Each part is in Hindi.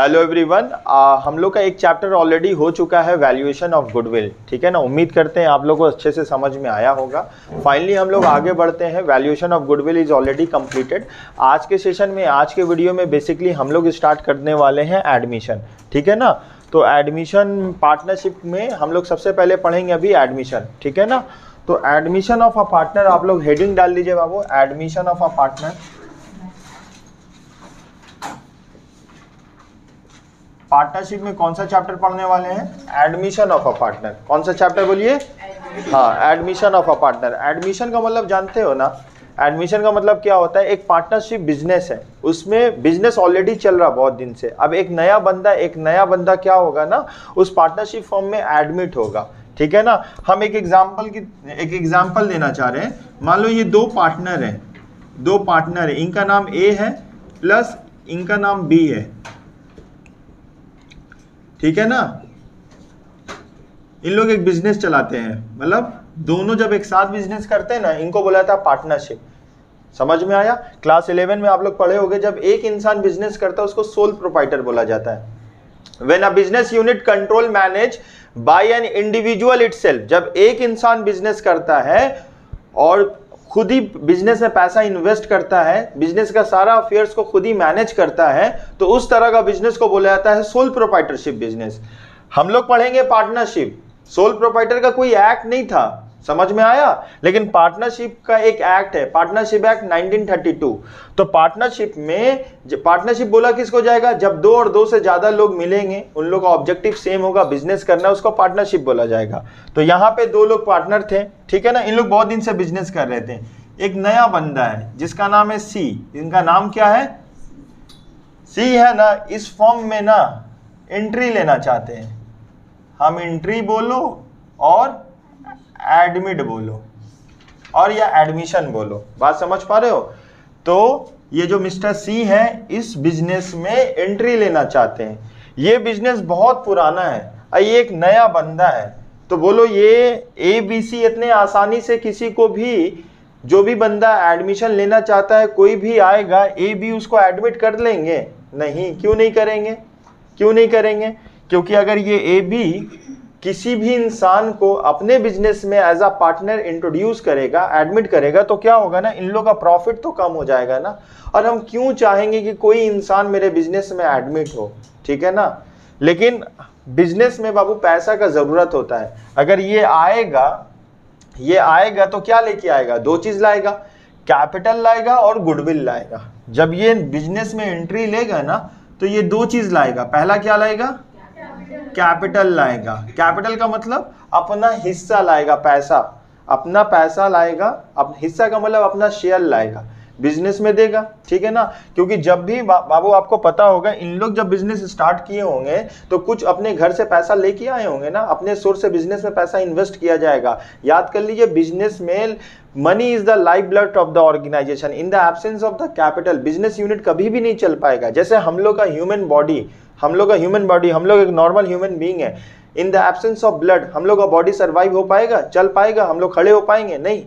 हेलो एवरीवन, हम लोग का एक चैप्टर ऑलरेडी हो चुका है वैल्यूएशन ऑफ गुडविल। ठीक है ना। उम्मीद करते हैं आप लोगों को अच्छे से समझ में आया होगा। फाइनली हम लोग आगे बढ़ते हैं। Valuation of goodwill is already completed. आज के सेशन में, आज के वीडियो में बेसिकली हम लोग स्टार्ट करने वाले हैं एडमिशन। ठीक है ना। तो एडमिशन पार्टनरशिप में हम लोग सबसे पहले पढ़ेंगे अभी एडमिशन। ठीक है ना। तो एडमिशन ऑफ अ पार्टनर, आप लोग हेडिंग डाल दीजिए बाबू, admission of a partner. Partnership में कौन सा चैप्टर पढ़ने वाले हैं? Admission of a partner. कौन सा चैप्टर बोलिए? हाँ, admission of a partner. Admission का मतलब जानते हो ना? एडमिशन का मतलब क्या होता है? एक पार्टनरशिप बिजनेस है, उसमें बिजनेस ऑलरेडी चल रहा बहुत दिन से। अब एक नया बंदा क्या होगा ना, उस पार्टनरशिप फॉर्म में एडमिट होगा। ठीक है ना। हम एक एग्जाम्पल देना चाह रहे हैं। मान लो ये दो पार्टनर है, इनका नाम ए है प्लस इनका नाम बी है। ठीक है ना। इन लोग एक बिजनेस चलाते हैं, मतलब दोनों जब एक साथ बिजनेस करते हैं ना, इनको बोला था पार्टनरशिप। समझ में आया? क्लास 11 में आप लोग पढ़े होंगे, जब एक इंसान बिजनेस करता है उसको सोल प्रोप्राइटर बोला जाता है। When a business unit control manage by an individual itself, जब एक इंसान बिजनेस करता है और खुद ही बिजनेस में पैसा इन्वेस्ट करता है, बिजनेस का सारा अफेयर्स को खुद ही मैनेज करता है, तो उस तरह का बिजनेस को बोला जाता है सोल प्रोप्राइटरशिप बिजनेस। हम लोग पढ़ेंगे पार्टनरशिप। सोल प्रोप्राइटर का कोई एक्ट नहीं था, समझ में आया? लेकिन पार्टनरशिप का एक एक्ट है, पार्टनरशिप एक्ट 1932। तो पार्टनरशिप बोला किसको जाएगा? जब दो और दो से ज्यादा लोग मिलेंगे, उन लोग का ऑब्जेक्टिव सेम होगा, बिजनेस करना, उसको पार्टनरशिप बोला जाएगा। तो यहाँ पे दो लोग पार्टनर थे। ठीक है ना। इन लोग बहुत दिन से बिजनेस कर रहे थे। एक नया बंदा है जिसका नाम है सी। इनका नाम क्या है? सी है ना। इस फॉर्म में ना एंट्री लेना चाहते हैं हम। एंट्री बोलो और एडमिट बोलो और या एडमिशन बोलो। बात समझ पा रहे हो? तो ये जो मिस्टर सी है, इस बिजनेस में एंट्री लेना चाहते हैं। ये बिजनेस बहुत पुराना है, ये एक नया बंदा है। तो बोलो ये ABC इतने आसानी से किसी को भी, जो भी बंदा एडमिशन लेना चाहता है, कोई भी आएगा, AB उसको एडमिट कर लेंगे? नहीं। क्यों नहीं करेंगे? क्योंकि अगर ये AB किसी भी इंसान को अपने बिजनेस में एज अ पार्टनर इंट्रोड्यूस करेगा, एडमिट करेगा, तो क्या होगा ना, इन लोग का प्रॉफिट तो कम हो जाएगा ना। और हम क्यों चाहेंगे कि कोई इंसान मेरे बिजनेस में एडमिट हो? ठीक है ना। लेकिन बिजनेस में बाबू पैसा का जरूरत होता है। अगर ये आएगा तो क्या लेके आएगा? दो चीज लाएगा, कैपिटल लाएगा और गुडविल लाएगा। जब ये बिजनेस में एंट्री लेगा ना, तो ये दो चीज लाएगा। पहला क्या लाएगा? कैपिटल लाएगा। कैपिटल का मतलब अपना हिस्सा लाएगा, पैसा, अपना पैसा लाएगा। हिस्सा का मतलब अपना शेयर लाएगा, बिजनेस में देगा। ठीक है ना। क्योंकि जब भी बाबू आपको पता होगा, इन लोग जब बिजनेस स्टार्ट किए होंगे तो कुछ अपने घर से पैसा लेके आए होंगे ना, अपने सोर्स से बिजनेस में पैसा इन्वेस्ट किया जाएगा। याद कर लीजिए, बिजनेस में money is the life blood of the organisation. In the absence of the capital, business unit कभी भी नहीं चल पाएगा। जैसे हम लोग का ह्यूमन बॉडी, हम लोग एक नॉर्मल ह्यूमन बीइंग है। इन द एब्सेंस ऑफ ब्लड हम लोग का बॉडी सर्वाइव हो पाएगा, चल पाएगा? हम लोग खड़े हो पाएंगे? नहीं।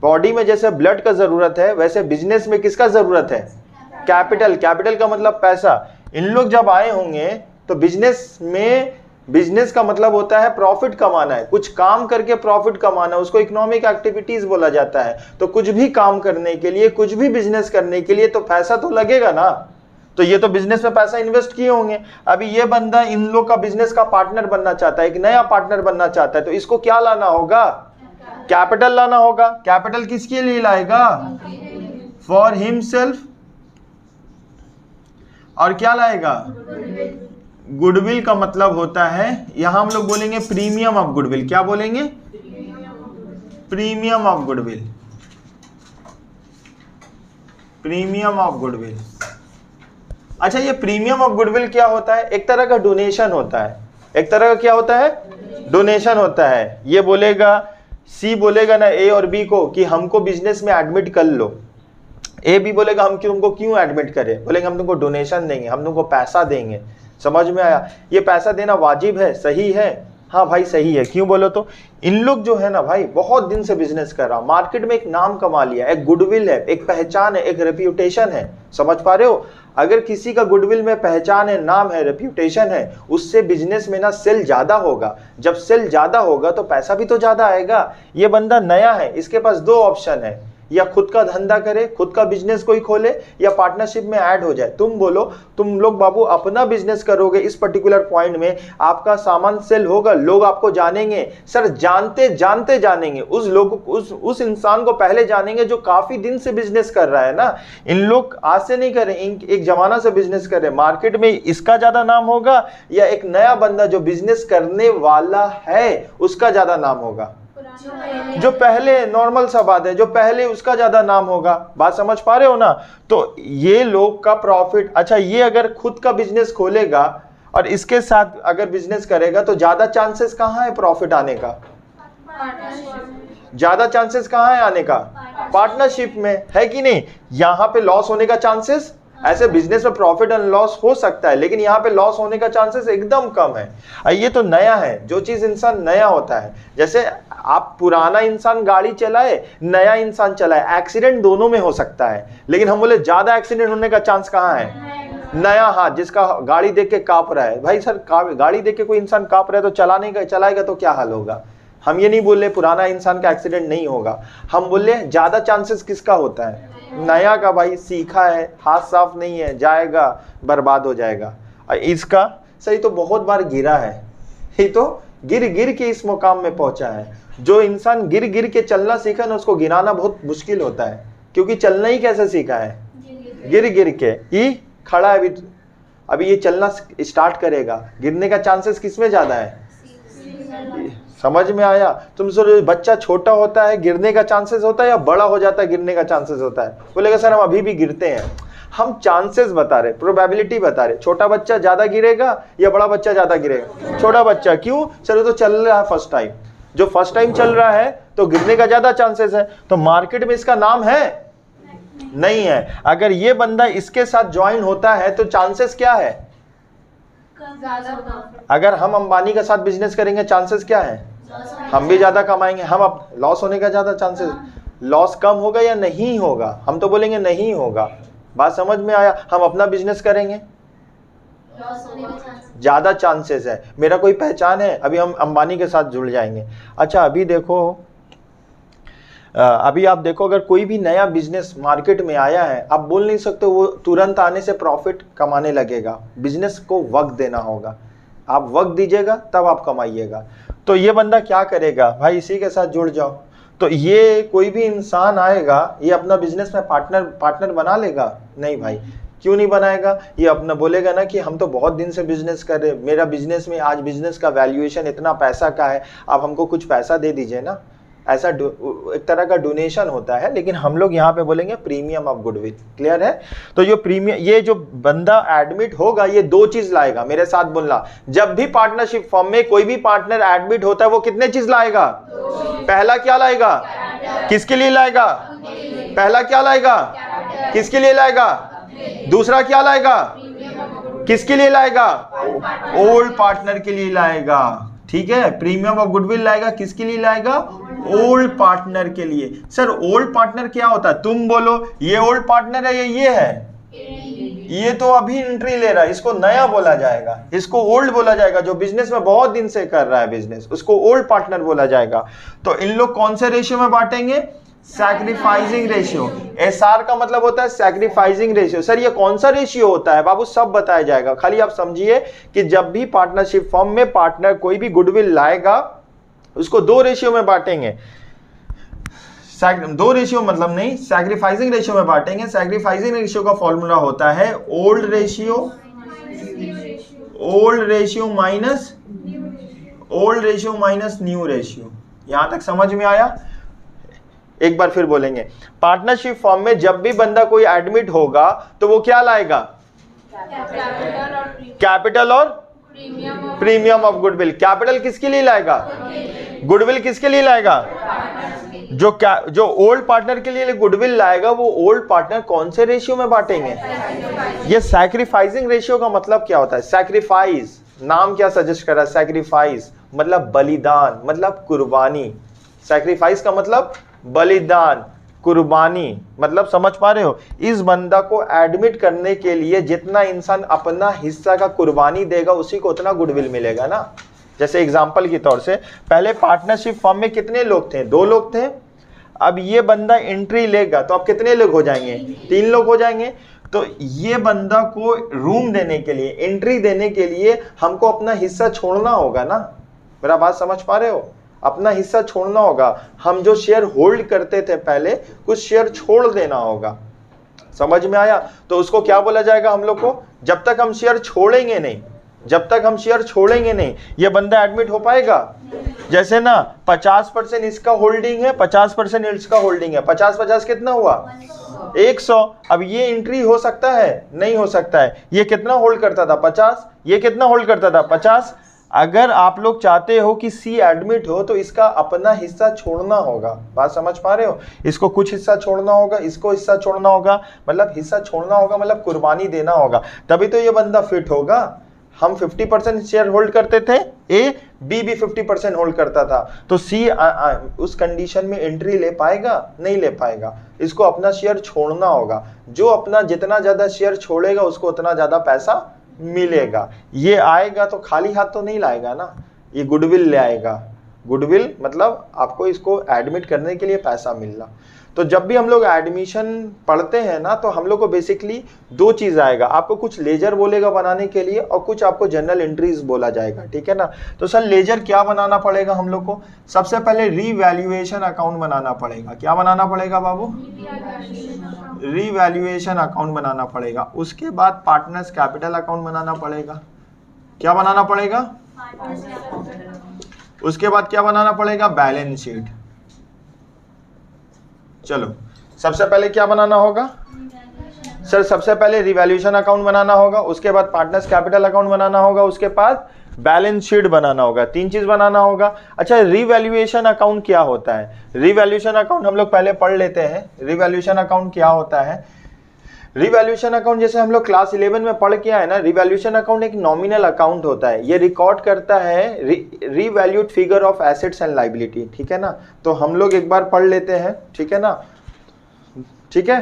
बॉडी में जैसे ब्लड का जरूरत है, वैसे बिजनेस में किसका जरूरत है? कैपिटल। कैपिटल का मतलब पैसा। इन लोग जब आए होंगे तो बिजनेस का मतलब होता है प्रॉफिट कमाना है, कुछ काम करके प्रॉफिट कमाना, उसको इकोनॉमिक एक्टिविटीज बोला जाता है। तो कुछ भी काम करने के लिए, कुछ भी बिजनेस करने के लिए तो पैसा तो लगेगा ना। तो ये तो बिजनेस में पैसा इन्वेस्ट किए होंगे। अभी ये बंदा इन लोग का बिजनेस का पार्टनर बनना चाहता है, एक नया पार्टनर बनना चाहता है, तो इसको क्या लाना होगा? कैपिटल लाना होगा। कैपिटल किसके लिए लाएगा? For himself. और क्या लाएगा? गुडविल का मतलब होता है, यहां हम लोग बोलेंगे प्रीमियम ऑफ गुडविल। क्या बोलेंगे? Premium of goodwill. Premium of goodwill. अच्छा, ये प्रीमियम ऑफ गुडविल क्या होता है? एक तरह का डोनेशन होता है। एक तरह का क्या होता है? डोनेशन होता है। ये बोलेगा, सी बोलेगा ना ए और बी को कि हमको बिजनेस में एडमिट कर लो। ए बी बोलेगा हम तुमको क्यों एडमिट करें? बोलेंगे हम तुमको डोनेशन देंगे, हम तुमको पैसा देंगे। समझ में आया? ये पैसा देना वाजिब है, सही है? हाँ भाई सही है। क्यों बोलो तो, इन लोग जो है ना भाई, बहुत दिन से बिजनेस कर रहा, मार्केट में एक नाम कमा लिया, एक गुडविल है, एक पहचान है, एक रेप्यूटेशन है। समझ पा रहे हो? अगर किसी का गुडविल में पहचान है, नाम है, रेप्यूटेशन है, उससे बिजनेस में ना सेल ज्यादा होगा। जब सेल ज्यादा होगा तो पैसा भी तो ज्यादा आएगा। ये बंदा नया है, इसके पास दो ऑप्शन है, या खुद का धंधा करे, खुद का बिजनेस कोई खोले, या पार्टनरशिप में ऐड हो जाए। तुम बोलो, तुम लोग बाबू अपना बिजनेस करोगे, इस पर्टिकुलर पॉइंट में आपका सामान सेल होगा, लोग आपको जानेंगे। सर जानते जानते जानेंगे, उस लोग उस इंसान को पहले जानेंगे जो काफी दिन से बिजनेस कर रहा है ना। इन लोग आज से नहीं कर रहे, एक जमाना से बिजनेस कर रहे। मार्केट में इसका ज्यादा नाम होगा या एक नया बंदा जो बिजनेस करने वाला है उसका ज्यादा नाम होगा? जो पहले, नॉर्मल सा बात है, जो पहले उसका ज्यादा नाम होगा। बात समझ पा रहे हो ना? तो ये लोग का प्रॉफिट, अच्छा ये अगर खुद का बिजनेस खोलेगा और इसके साथ अगर बिजनेस करेगा तो ज्यादा चांसेस कहाँ है प्रॉफिट आने का? ज्यादा चांसेस कहाँ है आने का? पार्टनरशिप में, है कि नहीं? यहां पे लॉस होने का चांसेस, ऐसे बिजनेस में प्रॉफिट एंड लॉस हो सकता है, लेकिन यहाँ पे लॉस होने का चांसेस एकदम कम है। ये तो नया है, जो चीज इंसान नया होता है, जैसे आप पुराना इंसान गाड़ी चलाए, नया इंसान चलाए, एक्सीडेंट दोनों में हो सकता है, लेकिन हम बोले ज्यादा एक्सीडेंट होने का चांस कहाँ है? नया हाथ जिसका गाड़ी देख के कांप रहा है। भाई सर गाड़ी देख के कोई इंसान कांप रहा है तो चलाएगा तो क्या हाल होगा? हम ये नहीं बोल रहे पुराना इंसान का एक्सीडेंट नहीं होगा, हम बोले ज्यादा चांसेस किसका होता है? नया का। भाई सीखा है, हाथ साफ नहीं है, जाएगा बर्बाद हो जाएगा। इसका सही तो बहुत बार गिरा है, ये तो गिर गिर के इस मुकाम में पहुंचा है। जो इंसान गिर गिर के चलना सीखा ना, उसको गिराना बहुत मुश्किल होता है, क्योंकि चलना ही कैसे सीखा है? गिर गिर के ही खड़ा है। अभी ये चलना स्टार्ट करेगा, गिरने का चांसेस किसमें ज्यादा है? समझ में आया? तुम सोचो बच्चा छोटा होता है गिरने का चांसेस होता है, या बड़ा हो जाता है गिरने का चांसेस होता है? बोलेगा सर हम अभी भी गिरते हैं। हम चांसेस बता रहे, प्रोबेबिलिटी बता रहे। छोटा बच्चा ज्यादा गिरेगा या बड़ा बच्चा ज्यादा गिरेगा? छोटा बच्चा। क्यों? सर वो तो चल रहा है फर्स्ट टाइम, जो फर्स्ट टाइम चल रहा है तो गिरने का ज्यादा चांसेस है। तो मार्केट में इसका नाम है? नहीं है। अगर ये बंदा इसके साथ ज्वाइन होता है तो चांसेस क्या है? अगर हम अंबानी के साथ बिजनेस करेंगे चांसेस क्या है? हम भी ज्यादा कमाएंगे। हम अब लॉस होने का ज्यादा चांसेस, लॉस कम होगा या नहीं होगा? हम तो बोलेंगे नहीं होगा। बात समझ में आया? हम अपना बिजनेस करेंगे, ज्यादा चांसेस है। मेरा कोई पहचान है, अभी हम अंबानी के साथ जुड़ जाएंगे। अच्छा अभी देखो, अभी आप देखो, अगर कोई भी नया बिजनेस मार्केट में आया है, आप बोल नहीं सकते वो तुरंत आने से प्रॉफिट कमाने लगेगा। बिजनेस को वक्त देना होगा, आप वक्त दीजिएगा तब आप कमाइएगा। तो ये बंदा क्या करेगा? भाई इसी के साथ जुड़ जाओ। तो ये कोई भी इंसान आएगा, ये अपना बिजनेस में पार्टनर बना लेगा? नहीं भाई। क्यों नहीं बनाएगा? ये अपना बोलेगा ना कि हम तो बहुत दिन से बिजनेस कर रहे, मेरा बिजनेस में आज बिजनेस का वैल्यूएशन इतना पैसा का है, आप हमको कुछ पैसा दे दीजिए ना। ऐसा एक तरह का डोनेशन होता है, लेकिन हम लोग यहाँ पे बोलेंगे प्रीमियम ऑफ गुडविल। क्लियर है? तो जो प्रीमियम, ये जो बंदा एडमिट होगा ये दो चीज लाएगा। मेरे साथ बोलना, जब भी पार्टनरशिप फॉर्म में कोई भी पार्टनर एडमिट होता है वो कितने चीज लाएगा? पहला क्या लाएगा? किसके लिए लाएगा? पहला क्या लाएगा? किसके लिए लाएगा? दूसरा क्या लाएगा? किसके लिए लाएगा? ओल्ड पार्टनर के लिए लाएगा। ठीक है? प्रीमियम ऑफ गुडविल लाएगा, किसके लिए लाएगा? ओल्ड पार्टनर के लिए। सर ओल्ड पार्टनर क्या होता है? तुम बोलो ये ओल्ड पार्टनर है, ये है, ये तो अभी एंट्री ले रहा है, इसको नया बोला जाएगा, इसको ओल्ड बोला जाएगा। जो बिजनेस में बहुत दिन से कर रहा है बिजनेस, उसको ओल्ड पार्टनर बोला जाएगा। तो इन लोग कौन से रेशियो में बांटेंगे? Sacrificing ratio. एसआर का मतलब होता है सैक्रिफाइसिंग रेशियो। सर ये कौन सा रेशियो होता है? बाबू सब बताया जाएगा, खाली आप समझिए कि जब भी पार्टनरशिप फॉर्म में पार्टनर कोई भी गुडविल लाएगा उसको दो रेशियो में बांटेंगे। दो रेशियो मतलब नहीं, सैक्रिफाइसिंग रेशियो में बांटेंगे। सैक्रिफाइसिंग रेशियो का फॉर्मूला होता है old ratio minus new ratio. यहां तक समझ में आया? एक बार फिर बोलेंगे, पार्टनरशिप फॉर्म में जब भी बंदा कोई एडमिट होगा तो वो क्या लाएगा? कैपिटल और प्रीमियम ऑफ गुडविल। कैपिटल किसके लिए लाएगा? गुडविल किसके लिए लाएगा? जो ओल्ड पार्टनर के लिए गुडविल लाएगा वो ओल्ड पार्टनर कौन से रेशियो में बांटेंगे? ये सैक्रिफाइसिंग रेशियो का मतलब क्या होता है? सैक्रिफाइस, नाम क्या सजेस्ट कर रहा है? सैक्रिफाइस मतलब बलिदान, मतलब कुर्बानी। सैक्रिफाइस का मतलब बलिदान। कुर्बानी, मतलब समझ पा रहे हो, इस बंदा को एडमिट करने के लिए जितना इंसान अपना हिस्सा का कुर्बानी देगा उसी को उतना गुडविल मिलेगा ना। जैसे एग्जांपल के तौर से पहले पार्टनरशिप फर्म में कितने लोग थे? 2 लोग थे। अब ये बंदा एंट्री लेगा तो अब कितने लोग हो जाएंगे? 3 लोग हो जाएंगे। तो ये बंदा को रूम देने के लिए, एंट्री देने के लिए हमको अपना हिस्सा छोड़ना होगा ना। मेरा बात समझ पा रहे हो? अपना हिस्सा छोड़ना होगा। हम जो शेयर होल्ड करते थे पहले, कुछ शेयर छोड़ देना होगा। समझ में आया? तो उसको क्या बोला जाएगा हम लोग को? जब तक हम शेयर छोड़ेंगे नहीं, जब तक हम शेयर छोड़ेंगे नहीं, ये बंदा एडमिट हो पाएगा। जैसे ना 50% इसका होल्डिंग है, 50% इसका होल्डिंग है, 50-50 कितना हुआ? 100। अब ये एंट्री हो सकता है? नहीं हो सकता है। ये कितना होल्ड करता था? 50। ये कितना होल्ड करता था? 50। अगर आप लोग चाहते हो कि सी एडमिट हो तो इसका अपना हिस्सा छोड़ना होगा। बात समझ पा रहे हो? इसको कुछ हिस्सा छोड़ना होगा, इसको हिस्सा छोड़ना होगा, मतलब हिस्सा छोड़ना होगा मतलब कुर्बानी देना होगा, तभी तो ये बंदा फिट होगा। हम 50% शेयर होल्ड करते थे, ए बी भी 50% होल्ड करता था, तो सी उस कंडीशन में एंट्री ले पाएगा? नहीं ले पाएगा। इसको अपना शेयर छोड़ना होगा। जो अपना जितना ज्यादा शेयर छोड़ेगा उसको उतना ज्यादा पैसा मिलेगा। ये आएगा तो खाली हाथ तो नहीं लाएगा ना, ये गुडविल ले आएगा। गुडविल मतलब आपको इसको एडमिट करने के लिए पैसा मिलना। तो जब भी हम लोग एडमिशन पढ़ते हैं ना, तो हम लोग को बेसिकली 2 चीज आएगा। आपको कुछ लेजर बोलेगा बनाने के लिए और कुछ आपको जनरल एंट्रीज बोला जाएगा, ठीक है ना। तो सर लेजर क्या बनाना पड़ेगा हम लोग को? सबसे पहले रीवैल्यूएशन अकाउंट बनाना पड़ेगा। क्या बनाना पड़ेगा बाबू? रीवैल्यूएशन अकाउंट बनाना पड़ेगा। उसके बाद पार्टनर्स कैपिटल अकाउंट बनाना पड़ेगा। क्या बनाना पड़ेगा? उसके बाद क्या बनाना पड़ेगा? Balance sheet. चलो सबसे पहले क्या बनाना होगा सर? सबसे पहले रिवैल्यूएशन अकाउंट बनाना होगा, उसके बाद पार्टनर्स कैपिटल अकाउंट बनाना होगा, उसके बाद बैलेंस शीट बनाना होगा। 3 चीज बनाना होगा। अच्छा, रिवैल्यूएशन अकाउंट क्या होता है? रिवैल्यूएशन अकाउंट हम लोग पहले पढ़ लेते हैं। रिवैल्यूएशन अकाउंट क्या होता है? रिवैल्यूएशन अकाउंट जैसे हम लोग क्लास 11 में पढ़ के आए ना, रिवैल्यूएशन अकाउंट एक नॉमिनल अकाउंट होता है। ये रिकॉर्ड करता है revalued figure of assets and liability, ठीक है ना। तो हम लोग एक बार पढ़ लेते हैं, ठीक है ना। ठीक है,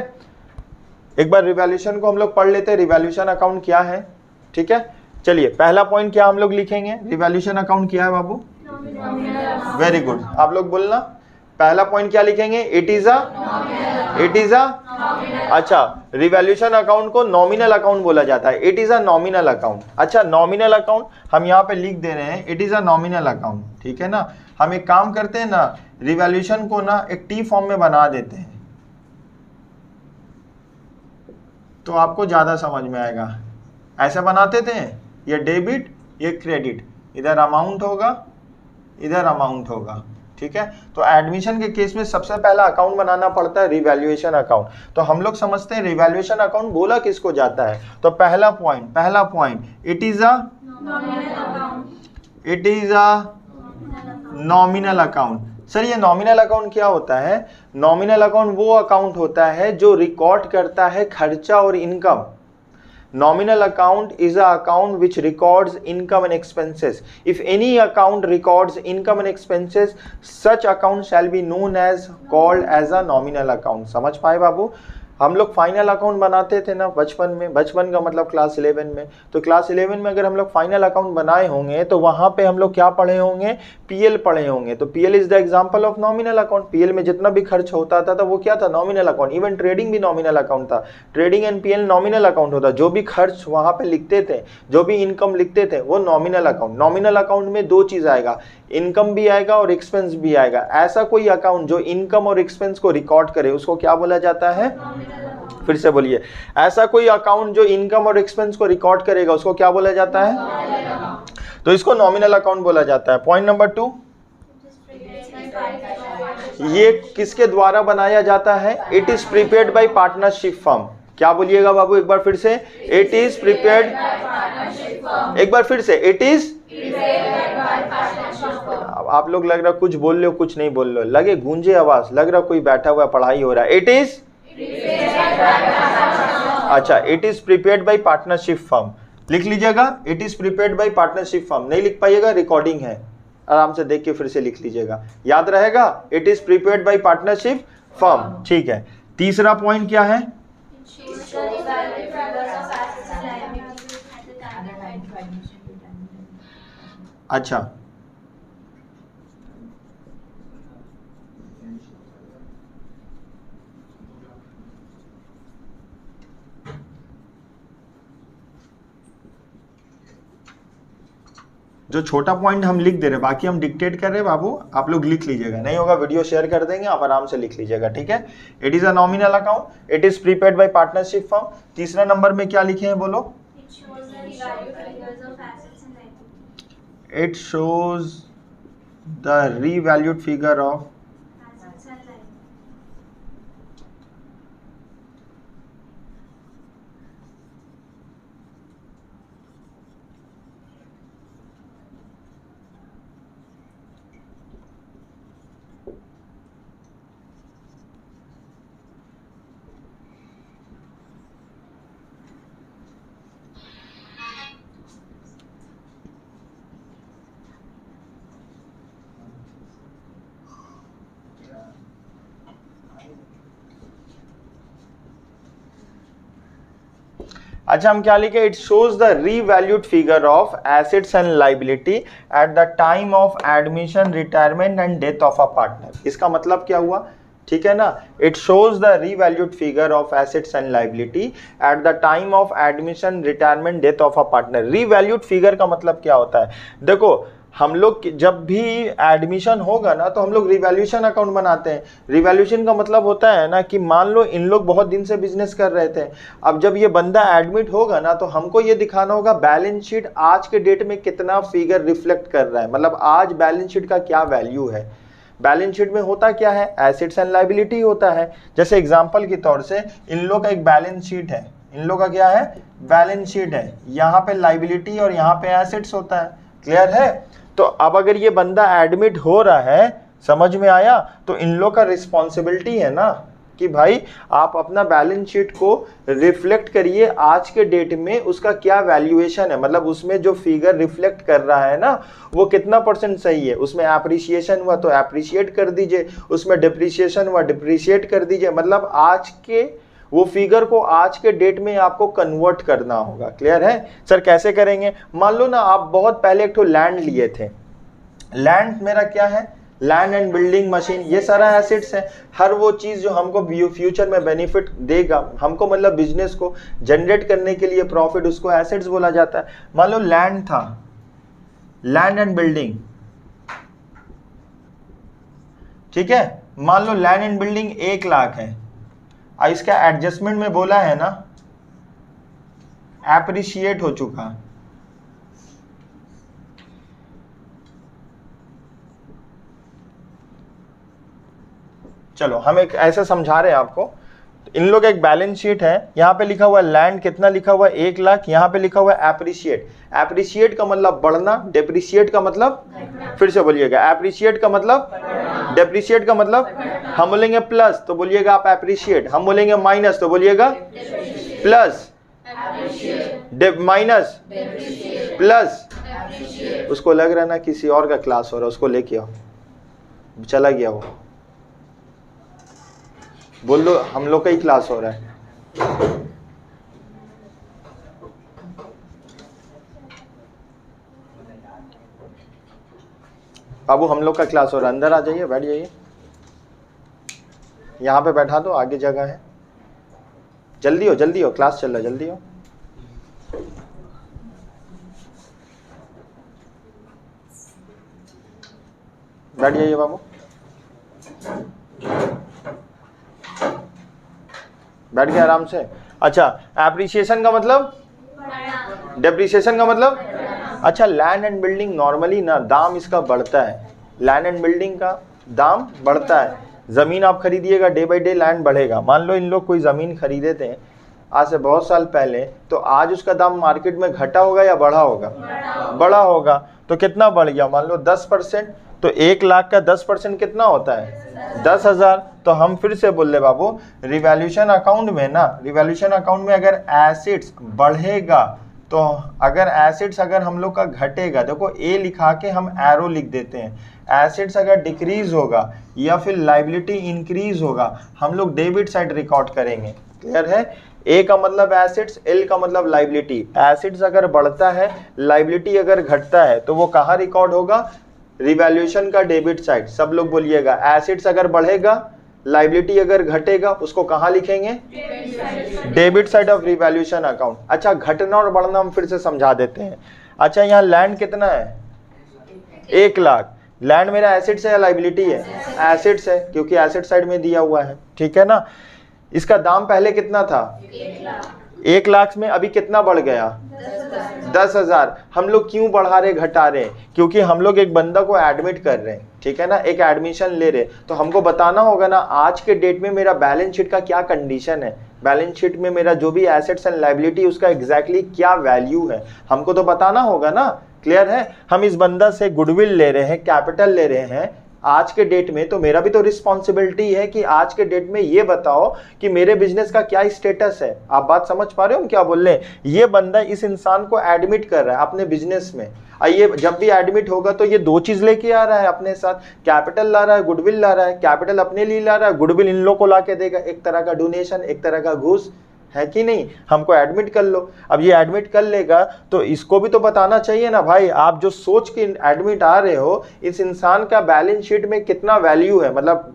एक बार रिवैल्यूएशन को हम लोग पढ़ लेते हैं, रिवैल्यूएशन अकाउंट क्या है, ठीक है। चलिए पहला पॉइंट क्या हम लोग लिखेंगे? रिवैल्यूएशन अकाउंट क्या है बाबू? वेरी गुड, आप लोग बोलना। पहला पॉइंट क्या लिखेंगे? इट इज अ अच्छा, रिवैल्यूएशन अकाउंट को नॉमिनल अकाउंट बोला जाता है। It is a nominal account. अच्छा, नॉमिनल अकाउंट हम यहाँ पे लिख दे रहे हैं, it is a nominal account, ठीक है ना। हम एक काम करते हैं ना, रिवैल्यूएशन को ना एक टी फॉर्म में बना देते हैं तो आपको ज्यादा समझ में आएगा। ऐसे बनाते थे, ये डेबिट ये क्रेडिट, इधर अमाउंट होगा इधर अमाउंट होगा, ठीक है। तो एडमिशन के केस में सबसे पहला अकाउंट बनाना पड़ता है रिवैल्यूएशन अकाउंट। तो हम लोग समझते हैं रिवैल्यूएशन अकाउंट बोला किसको जाता है। तो पहला point it is a nominal account. Sir ये नॉमिनल अकाउंट क्या होता है? नॉमिनल अकाउंट वो अकाउंट होता है जो रिकॉर्ड करता है खर्चा और income. Nominal account is an account which records income and expenses. If any account records income and expenses, such account shall be known as called as a nominal account. समझ पाए बाबू? हम लोग फाइनल अकाउंट बनाते थे ना बचपन में, बचपन का मतलब क्लास 11 में। तो क्लास 11 में अगर हम लोग फाइनल अकाउंट बनाए होंगे तो वहां पे हम लोग क्या पढ़े होंगे? पीएल पढ़े होंगे। तो PL is the example of nominal account. PL में जितना भी खर्च होता था वो क्या था? Nominal account. इवन ट्रेडिंग भी नॉमिनल अकाउंट था। Trading and PL nominal account होता। जो भी खर्च वहां पे लिखते थे, जो भी इनकम लिखते थे, वो नॉमिनल अकाउंट। नॉमिनल अकाउंट में 2 चीज आएगा, इनकम भी आएगा और एक्सपेंस भी आएगा। ऐसा कोई अकाउंट जो इनकम और एक्सपेंस को रिकॉर्ड करे उसको क्या बोला जाता है? फिर से बोलिए। ऐसा कोई अकाउंट जो इनकम और एक्सपेंस को रिकॉर्ड करेगा उसको क्या बोला जाता है? तो इसको नॉमिनल अकाउंट बोला जाता है। पॉइंट नंबर 2, ये किसके द्वारा बनाया जाता है? It is prepared by partnership firm. क्या बोलिएगा बाबू एक बार फिर से? इट इज प्रिपेयर्ड, एक बार फिर से, इट इज। आप लोग लग रहा कुछ बोल रहे हो कुछ नहीं बोल रहे हो, लगे गूंजे आवाज, लग रहा कोई बैठा हुआ पढ़ाई हो रहा है। इट इज अच्छा, it is prepared by partnership firm. लिख लीजिएगा, it is prepared by partnership firm. नहीं लिख पाइएगा, रिकॉर्डिंग है, आराम से देख के फिर से लिख लीजिएगा, याद रहेगा। It is prepared by partnership firm, ठीक है। तीसरा पॉइंट क्या है? अच्छा, जो छोटा पॉइंट हम लिख दे रहे, बाकी हम डिक्टेट कर रहे हैं बाबू, आप लोग लिख लीजिएगा, नहीं होगा वीडियो शेयर कर देंगे, आप आराम से लिख लीजिएगा, ठीक है। It is a nominal account, it is prepaid bye partnership firm. तीसरा नंबर में क्या लिखे हैं बोलो? It shows the revalued figure of अच्छा, हम क्या लिखे? It shows the revalued figure of assets and liability at the time of admission, retirement and death of a partner. इसका मतलब क्या हुआ? ठीक है ना, it shows the revalued figure of assets and liability at the time of admission, retirement, death of a partner. Revalued figure का मतलब क्या होता है? देखो, हम लोग जब भी एडमिशन होगा ना तो हम लोग रिवैल्यूएशन अकाउंट बनाते हैं। रिवैल्यूएशन का मतलब होता है ना कि मान लो इन लोग बहुत दिन से बिजनेस कर रहे थे, अब जब ये बंदा एडमिट होगा ना तो हमको ये दिखाना होगा बैलेंस शीट आज के डेट में कितना फिगर रिफ्लेक्ट कर रहा है, मतलब आज बैलेंस शीट का क्या वैल्यू है। बैलेंस शीट में होता क्या है? एसेट्स एंड लायबिलिटी होता है। जैसे एग्जांपल के तौर से इन लोग का एक बैलेंस शीट है, इन लोग का क्या है? बैलेंस शीट है, यहाँ पे लायबिलिटी और यहाँ पे एसेट्स होता है। क्लियर है? तो अब अगर ये बंदा एडमिट हो रहा है, समझ में आया, तो इन लोग का रिस्पॉन्सिबिलिटी है ना कि भाई आप अपना बैलेंस शीट को रिफ्लेक्ट करिए आज के डेट में उसका क्या वैल्यूएशन है, मतलब उसमें जो फिगर रिफ्लेक्ट कर रहा है ना वो कितना % सही है। उसमें एप्रिसिएशन हुआ तो एप्रिशिएट कर दीजिए, उसमें डिप्रिसिएशन हुआ डिप्रिशिएट कर दीजिए, मतलब आज के वो फिगर को आज के डेट में आपको कन्वर्ट करना होगा। क्लियर है? सर कैसे करेंगे? मान लो ना आप बहुत पहले एक तो लैंड लिए थे, लैंड मेरा क्या है? लैंड एंड बिल्डिंग मशीन, ये सारा एसेट्स है। हर वो चीज जो हमको फ्यूचर में बेनिफिट देगा हमको, मतलब बिजनेस को जनरेट करने के लिए प्रॉफिट, उसको एसेट्स बोला जाता है। मान लो लैंड था, लैंड एंड बिल्डिंग, ठीक है। मान लो लैंड एंड बिल्डिंग 1 लाख है, इसका एडजस्टमेंट में बोला है ना एप्रिशिएट हो चुका। चलो हम एक ऐसा समझा रहे हैं आपको, इन लोग एक बैलेंस शीट है, यहाँ पे लिखा हुआ लैंड कितना लिखा हुआ 1 लाख, यहाँ पे लिखा हुआ एप्रिशिएट। एप्रिशिएट का मतलब बढ़ना, डेप्रिशिएट का मतलब, फिर से बोलिएगा, एप्रिशिएट का मतलब, डेप्रिशिएट का मतलब, हम बोलेंगे प्लस तो बोलिएगा आप एप्रिशिएट, हम बोलेंगे माइनस तो बोलिएगा प्लस, माइनस प्लस। उसको लग रहा है ना किसी और का क्लास हो रहा है, उसको लेके आओ, चला गया वो, बोल दो हम लोग का ही क्लास हो रहा है। बाबू हम लोग का क्लास हो रहा है, अंदर आ जाइए, बैठ जाइए, यहाँ पे बैठा दो, आगे जगह है, जल्दी हो, क्लास चल रहा है, जल्दी हो। बैठ जाइए बाबू, बैठ गए आराम से। अच्छा, एप्रिसिएशन का मतलब, डेप्रिसिएशन का मतलब, अच्छा लैंड एंड बिल्डिंग नॉर्मली ना दाम इसका बढ़ता है, लैंड एंड बिल्डिंग का दाम बढ़ता है। ज़मीन आप खरीदिएगा डे बाय डे लैंड बढ़ेगा। मान लो इन लोग कोई ज़मीन खरीदे थे आज से बहुत साल पहले, तो आज उसका दाम मार्केट में घटा होगा या बढ़ा होगा? बढ़ा होगा। तो कितना बढ़ गया? मान लो 10%, तो 1 लाख का 10% कितना होता है? 10,000। तो हम फिर से बोल रहे बाबू, रिवैल्यूएशन अकाउंट में ना, रिवैल्यूएशन अकाउंट में अगर एसेट्स बढ़ेगा तो अगर एसिड्स अगर हम लोग का घटेगा, देखो ए लिखा के हम एरो लिख देते हैं, एसिड्स अगर डिक्रीज होगा या फिर लाइबिलिटी इंक्रीज होगा, हम लोग डेबिट साइड रिकॉर्ड करेंगे। क्लियर है? ए का मतलब एसिड्स, एल का मतलब लाइबिलिटी। एसिड्स अगर बढ़ता है, लाइबिलिटी अगर घटता है, तो वो कहाँ रिकॉर्ड होगा? रिवैल्यूएशन का डेबिट साइड। सब लोग बोलिएगा, एसिड्स अगर बढ़ेगा, लाइबिलिटी अगर घटेगा, उसको कहाँ लिखेंगे? Debit side of revaluation account. अच्छा, घटना और बढ़ना हम फिर से समझा देते हैं। अच्छा, यहाँ लैंड कितना है? 1 लाख। लैंड मेरा एसिड्स है या लाइबिलिटी है? एसिड्स है, क्योंकि एसिड साइड में दिया हुआ है। ठीक है ना? इसका दाम पहले कितना था? 1 लाख में अभी कितना बढ़ गया? 10,000। हम लोग क्यों बढ़ा रहे घटा रहे? क्योंकि हम लोग एक बंदा को एडमिट कर रहे हैं, ठीक है ना, एक एडमिशन ले रहे, तो हमको बताना होगा ना आज के डेट में मेरा बैलेंस शीट का क्या कंडीशन है, बैलेंस शीट में मेरा जो भी एसेट्स एंड लायबिलिटी उसका एग्जैक्टली क्या वैल्यू है, हमको तो बताना होगा ना। क्लियर है? हम इस बंदा से गुडविल ले रहे हैं, कैपिटल ले रहे हैं आज के डेट में, तो मेरा भी तो रिस्पॉन्सिबिलिटी है कि आज के डेट में ये बताओ कि मेरे बिजनेस का क्या स्टेटस है। आप बात समझ पा रहे हो हम क्या बोल रहे हैं? ये बंदा इस इंसान को एडमिट कर रहा है अपने बिजनेस में, ये जब भी एडमिट होगा तो ये 2 चीज लेके आ रहा है अपने साथ, कैपिटल ला रहा है, गुडविल ला रहा है। कैपिटल अपने लिए ला रहा है, गुडविल इन लोग को ला के देगा, एक तरह का डोनेशन, एक तरह का घूस, है कि नहीं? हमको एडमिट कर लो। अब ये एडमिट कर लेगा तो इसको भी तो बताना चाहिए ना भाई, आप जो सोच के एडमिट आ रहे हो, इस इंसान का बैलेंस शीट में कितना वैल्यू है। मतलब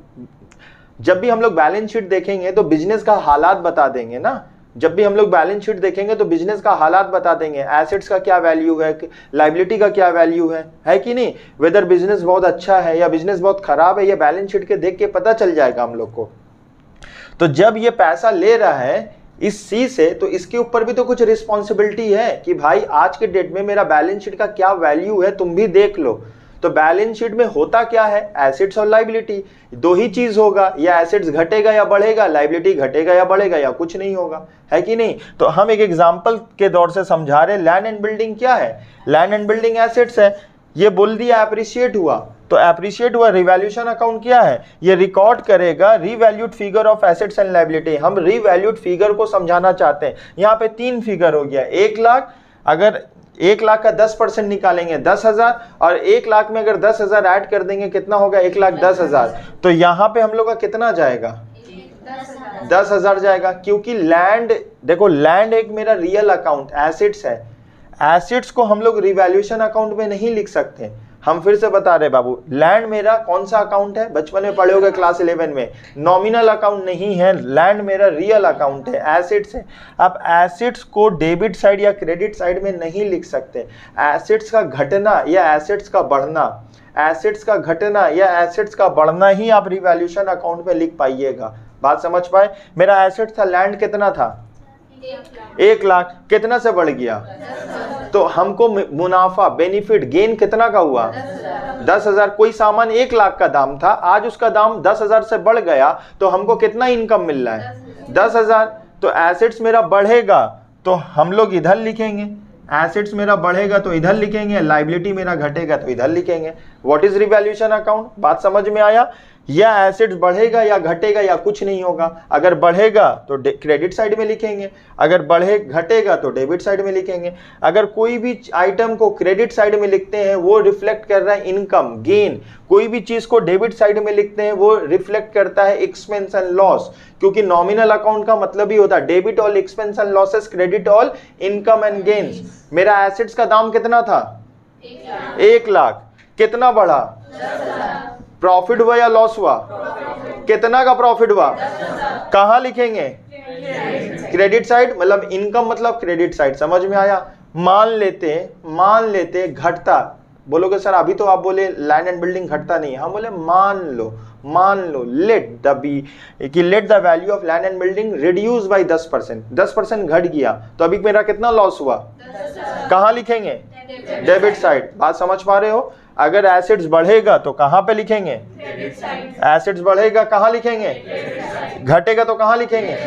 जब भी हम लोग बैलेंस शीट देखेंगे तो बिजनेस का हालात बता देंगे ना, जब भी हम लोग बैलेंस शीट देखेंगे तो बिजनेस का हालात बता देंगे, एसेट्स का क्या वैल्यू है, लायबिलिटी का क्या वैल्यू है कि नहीं? वेदर बिजनेस बहुत अच्छा है या बिजनेस बहुत खराब है, ये बैलेंस शीट के देख के पता चल जाएगा हम लोग को। तो जब ये पैसा ले रहा है इस सी से, तो इसके ऊपर भी तो कुछ रिस्पॉन्सिबिलिटी है कि भाई आज के डेट में मेरा बैलेंस शीट का क्या वैल्यू है, तुम भी देख लो। तो बैलेंस शीट में होता क्या है? एसेट्स और लायबिलिटी, 2 ही चीज होगा, या एसेट्स घटेगा या बढ़ेगा, लायबिलिटी घटेगा या बढ़ेगा, या कुछ नहीं होगा, है कि नहीं? तो हम एक एग्जांपल के दौर से समझा रहे, लैंड एंड बिल्डिंग क्या है? लैंड एंड बिल्डिंग एसेट्स है, ये बोल दिया एप्रिशिएट हुआ, तो एप्रिशिएट हुआ, रिवैल्यूएशन अकाउंट क्या है? ये रिकॉर्ड करेगा revalued figure of assets and liability. हम रिवैल्यूड फिगर को समझाना चाहते हैं। यहाँ पे 3 फिगर हो गया, 1 लाख, अगर 1 लाख का 10% निकालेंगे 10,000, और 1 लाख में अगर 10,000 ऐड कर देंगे कितना होगा? 1,10,000। तो यहाँ पे हम लोग का कितना जाएगा? 10,000 जाएगा, क्योंकि लैंड, देखो लैंड एक मेरा रियल अकाउंट एसेट्स है, एसेट्स को हम लोग रिवैल्यूएशन अकाउंट में नहीं लिख सकते। हम फिर से बता रहे बाबू, लैंड मेरा कौन सा अकाउंट है? बचपन में पढ़े होगे क्लास 11 में, नॉमिनल अकाउंट नहीं है, लैंड मेरा रियल अकाउंट है, एसेट्स है। अब एसेट्स को डेबिट साइड या क्रेडिट साइड में नहीं लिख सकते। एसेट्स का घटना या एसेट्स का बढ़ना, एसेट्स का घटना या एसेट्स का बढ़ना ही आप रिवैल्यूएशन अकाउंट में लिख पाइएगा। बात समझ पाए? मेरा एसेट था, लैंड कितना था? 1 लाख, कितना से बढ़ गया? तो हमको मुनाफा, बेनिफिट, गेन कितना का हुआ? 10,000। कोई सामान 1 लाख का दाम था, आज उसका दाम 10,000 से बढ़ गया, तो हमको कितना इनकम मिल रहा है? 10,000। तो एसेट्स मेरा बढ़ेगा तो हम लोग इधर लिखेंगे, एसेट्स मेरा बढ़ेगा तो इधर लिखेंगे, लायबिलिटी मेरा घटेगा तो इधर लिखेंगे। What is revaluation account? बात समझ में आया? या एसेट्स बढ़ेगा या घटेगा या कुछ नहीं होगा। अगर बढ़ेगा तो क्रेडिट साइड में लिखेंगे, अगर घटेगा तो डेबिट साइड में लिखेंगे। अगर कोई भी आइटम को क्रेडिट साइड में लिखते हैं वो रिफ्लेक्ट कर रहा है इनकम, गेन। कोई भी चीज को डेबिट साइड में लिखते हैं वो रिफ्लेक्ट करता है एक्सपेंस एंड लॉस, क्योंकि नॉमिनल अकाउंट का मतलब ही होता है debit all expense and losses, credit all income and gains. मेरा एसेट्स का दाम कितना था? 1 लाख। कितना बढ़ा? प्रॉफिट हुआ या लॉस हुआ? कितना का प्रॉफिट हुआ? कहां लिखेंगे? क्रेडिट साइड, मतलब इनकम मतलब क्रेडिट साइड। समझ में आया? मान लेते घटता, बोलोगे सर अभी तो आप बोले लैंड एंड बिल्डिंग घटता नहीं है, हम बोले मान लो let the value of land and building reduce by 10%। 10% घट गया तो अभी मेरा कितना लॉस हुआ? कहां लिखेंगे? Debit side. बात समझ पा रहे हो? अगर एसेट्स बढ़ेगा तो कहां पे लिखेंगे? एसेट्स बढ़ेगा कहां लिखेंगे? घटेगा तो कहां लिखेंगे?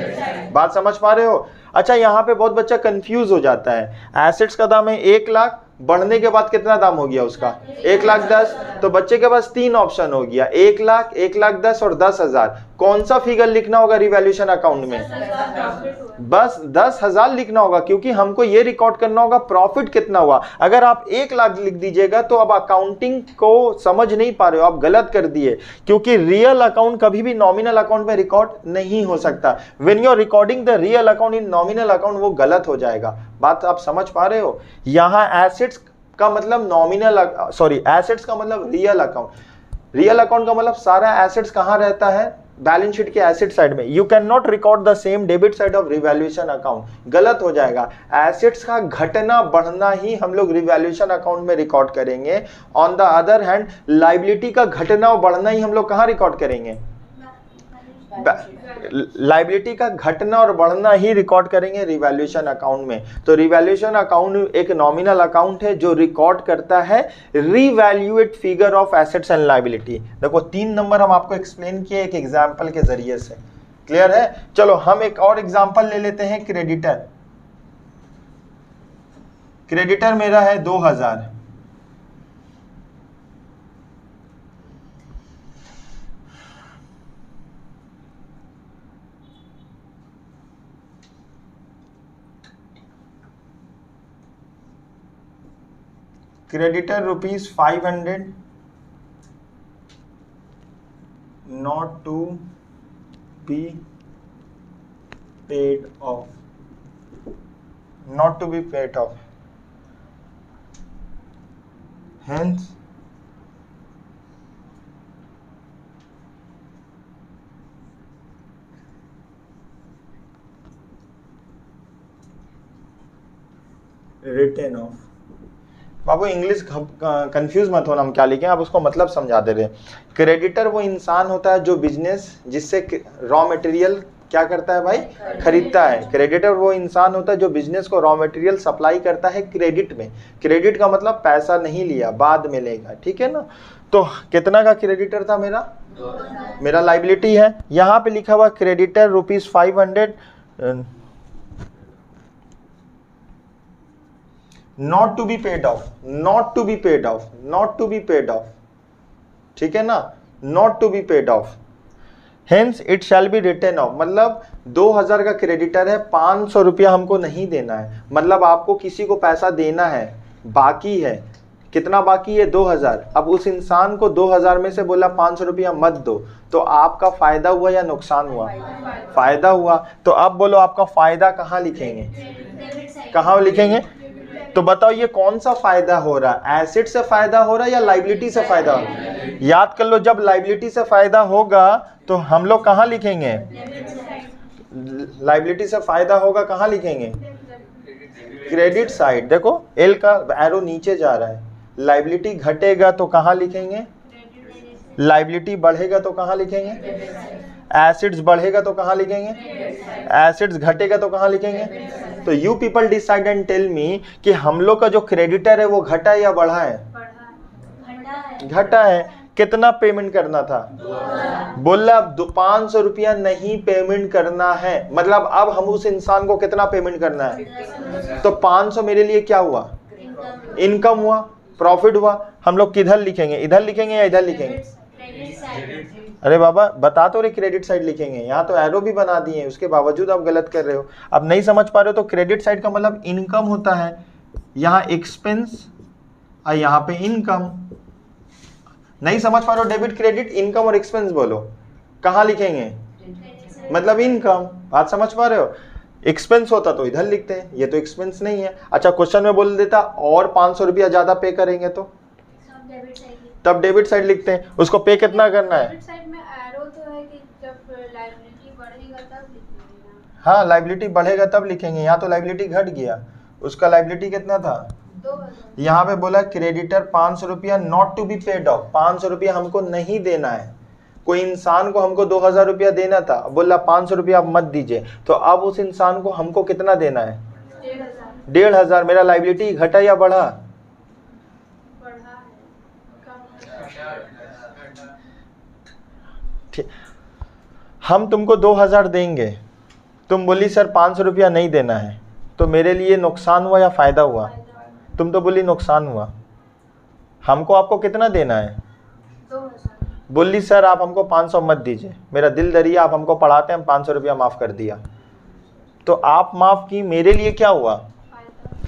बात समझ पा रहे हो? अच्छा, यहाँ पे बहुत बच्चा कंफ्यूज हो जाता है। एसेट्स का दाम है 1 लाख, बढ़ने के बाद कितना दाम हो गया उसका? 1,10,000। तो बच्चे के पास 3 ऑप्शन हो गया, 1 लाख, 1,10,000 और 10,000। कौन सा फिगर लिखना होगा रिवैल्यूएशन अकाउंट में? बस 10,000 लिखना होगा, क्योंकि हमको ये रिकॉर्ड करना होगा प्रॉफिट कितना हुआ। अगर आप 1,00,000 लिख दीजिएगा तो अब अकाउंटिंग को समझ नहीं पा रहे हो, आप गलत कर दिए, क्योंकि रियल अकाउंट कभी भी नॉमिनल अकाउंट में रिकॉर्ड नहीं हो सकता। When you are recording the real account in nominal account, वो गलत हो जाएगा। बात आप समझ पा रहे हो? यहाँ एसेट्स का मतलब एसेट्स का मतलब रियल अकाउंट। रियल अकाउंट का मतलब सारा एसेट्स कहाँ रहता है? बैलेंस शीट के एसेट साइड में। You can not record the same debit side of revaluation account, गलत हो जाएगा। एसेट्स का घटना बढ़ना ही हम लोग रिवैल्यूएशन अकाउंट में रिकॉर्ड करेंगे। On the other hand liability का घटना और बढ़ना ही हम लोग कहाँ रिकॉर्ड करेंगे? लाइबिलिटी का घटना और बढ़ना ही रिकॉर्ड करेंगे रिवैल्यूएशन अकाउंट में। तो रिवैल्यूएशन अकाउंट एक नॉमिनल अकाउंट है जो रिकॉर्ड करता है revaluate figure of assets and liability. देखो 3 नंबर हम आपको एक्सप्लेन किए एक एग्जांपल के जरिए से, क्लियर है? चलो हम एक और एग्जांपल ले लेते हैं। क्रेडिटर, क्रेडिटर मेरा है 2000, creditor rupees 500 not to be paid off, not to be paid off, hence written off। Babu English confuse मत होना, हम क्या लिखें आप उसको मतलब समझा दे रहे हैं। क्रेडिटर वो इंसान होता है जो बिजनेस जिससे रॉ मटेरियल क्या करता है भाई? खरीदता है। क्रेडिटर वो इंसान होता है जो बिजनेस को रॉ मटेरियल सप्लाई करता है क्रेडिट में। क्रेडिट का मतलब पैसा नहीं लिया, बाद में लेगा, ठीक है ना? तो कितना का क्रेडिटर था मेरा? मेरा लाइबिलिटी है। यहाँ पे लिखा हुआ creditor rupees 500 not to be paid off, not to be paid off, not to be paid off, ठीक है ना? Not to be paid off, hence it shall be written off. मतलब 2000 का क्रेडिटर है, 500 रुपया हमको नहीं देना है, मतलब आपको किसी को पैसा देना है, बाकी है। कितना बाकी है? 2000। अब उस इंसान को 2000 में से बोला 500 रुपया मत दो, तो आपका फायदा हुआ या नुकसान हुआ? फायदा हुआ। तो अब बोलो आपका फायदा कहाँ लिखेंगे? कहाँ लिखेंगे? तो बताओ ये कौन सा फायदा हो रहा है? एसेट से फायदा हो रहा है या लाइबिलिटी से फायदा हो रहा है? याद कर लो, जब लाइबिलिटी से फायदा होगा तो हम लोग कहाँ लिखेंगे? लाइबिलिटी से फायदा होगा कहाँ लिखेंगे? Credit side. देखो एल का एरो नीचे जा रहा है। लाइबिलिटी घटेगा तो कहाँ लिखेंगे? लाइबिलिटी बढ़ेगा तो कहाँ लिखेंगे? एसिड्स बढ़ेगा तो कहाँ लिखेंगे? एसिड्स घटेगा तो कहाँ लिखेंगे? तो you people decide and tell me कि हम लोग का जो क्रेडिटर है वो घटा है या बढ़ा है? घटा है। कितना पेमेंट करना था? बोला अब 500 रुपया नहीं पेमेंट करना है, मतलब अब हम उस इंसान को कितना पेमेंट करना है? तो 500 मेरे लिए क्या हुआ? इनकम हुआ, प्रॉफिट हुआ। हम लोग किधर लिखेंगे? इधर लिखेंगे या इधर लिखेंगे? अरे बाबा बता तो रहे क्रेडिट साइड लिखेंगे, यहाँ तो एरो भी बना दिए हैं, उसके बावजूद आप गलत कर रहे हो। अब नहीं समझ पा रहे हो तो क्रेडिट साइड का मतलब इनकम होता है, यहाँ एक्सपेंस और यहाँ पे इनकम। नहीं समझ पा रहे हो डेबिट क्रेडिट इनकम और एक्सपेंस बोलो, कहाँ लिखेंगे? मतलब इनकम। बात समझ पा रहे हो? एक्सपेंस होता तो इधर लिखते हैं, ये तो एक्सपेंस नहीं है। अच्छा क्वेश्चन में बोल देता और 500 रुपया ज्यादा पे करेंगे तो तब डेबिट साइड लिखते हैं। उसको पे कितना करना है? हाँ लाइबिलिटी बढ़ेगा तब लिखेंगे। यहाँ तो लाइबिलिटी घट गया, उसका लाइबिलिटी कितना था? यहाँ पे बोला क्रेडिटर 500 रुपया not to be paid off, 500 रुपया हमको नहीं देना है। कोई इंसान को हमको 2000 रुपया देना था, बोला 500 रुपया आप मत दीजिए, तो अब उस इंसान को हमको कितना देना है? 1500। मेरा लाइबिलिटी घटा या बढ़ा? ठीक, हम तुमको 2000 देंगे, तुम बोली सर 500 रुपया नहीं देना है, तो मेरे लिए नुकसान हुआ या फायदा हुआ? तुम तो बोली नुकसान हुआ। हमको आपको कितना देना है? 2000। बोली सर आप हमको 500 मत दीजिए, मेरा दिल दरिया, आप हमको पढ़ाते हैं, हम 500 रुपया माफ कर दिया। तो आप माफ की, मेरे लिए क्या हुआ?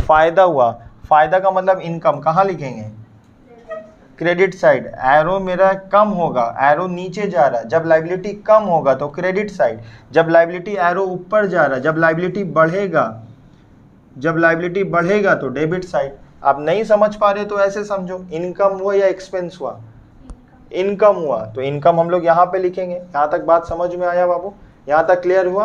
फायदा हुआ। फायदा का मतलब इनकम, कहाँ लिखेंगे? Credit side. एरो मेरा कम होगा, एरो नीचे जा रहा है, जब लाइबिलिटी कम होगा तो क्रेडिट साइड, जब लाइबिलिटी एरो ऊपर जा रहा है, जब लाइबिलिटी बढ़ेगा तो डेबिट साइड। आप नहीं समझ पा रहे तो ऐसे समझो, इनकम हुआ या एक्सपेंस हुआ? इनकम हुआ, तो इनकम हम लोग यहाँ पे लिखेंगे। यहाँ तक बात समझ में आया बाबू? यहाँ तक क्लियर हुआ?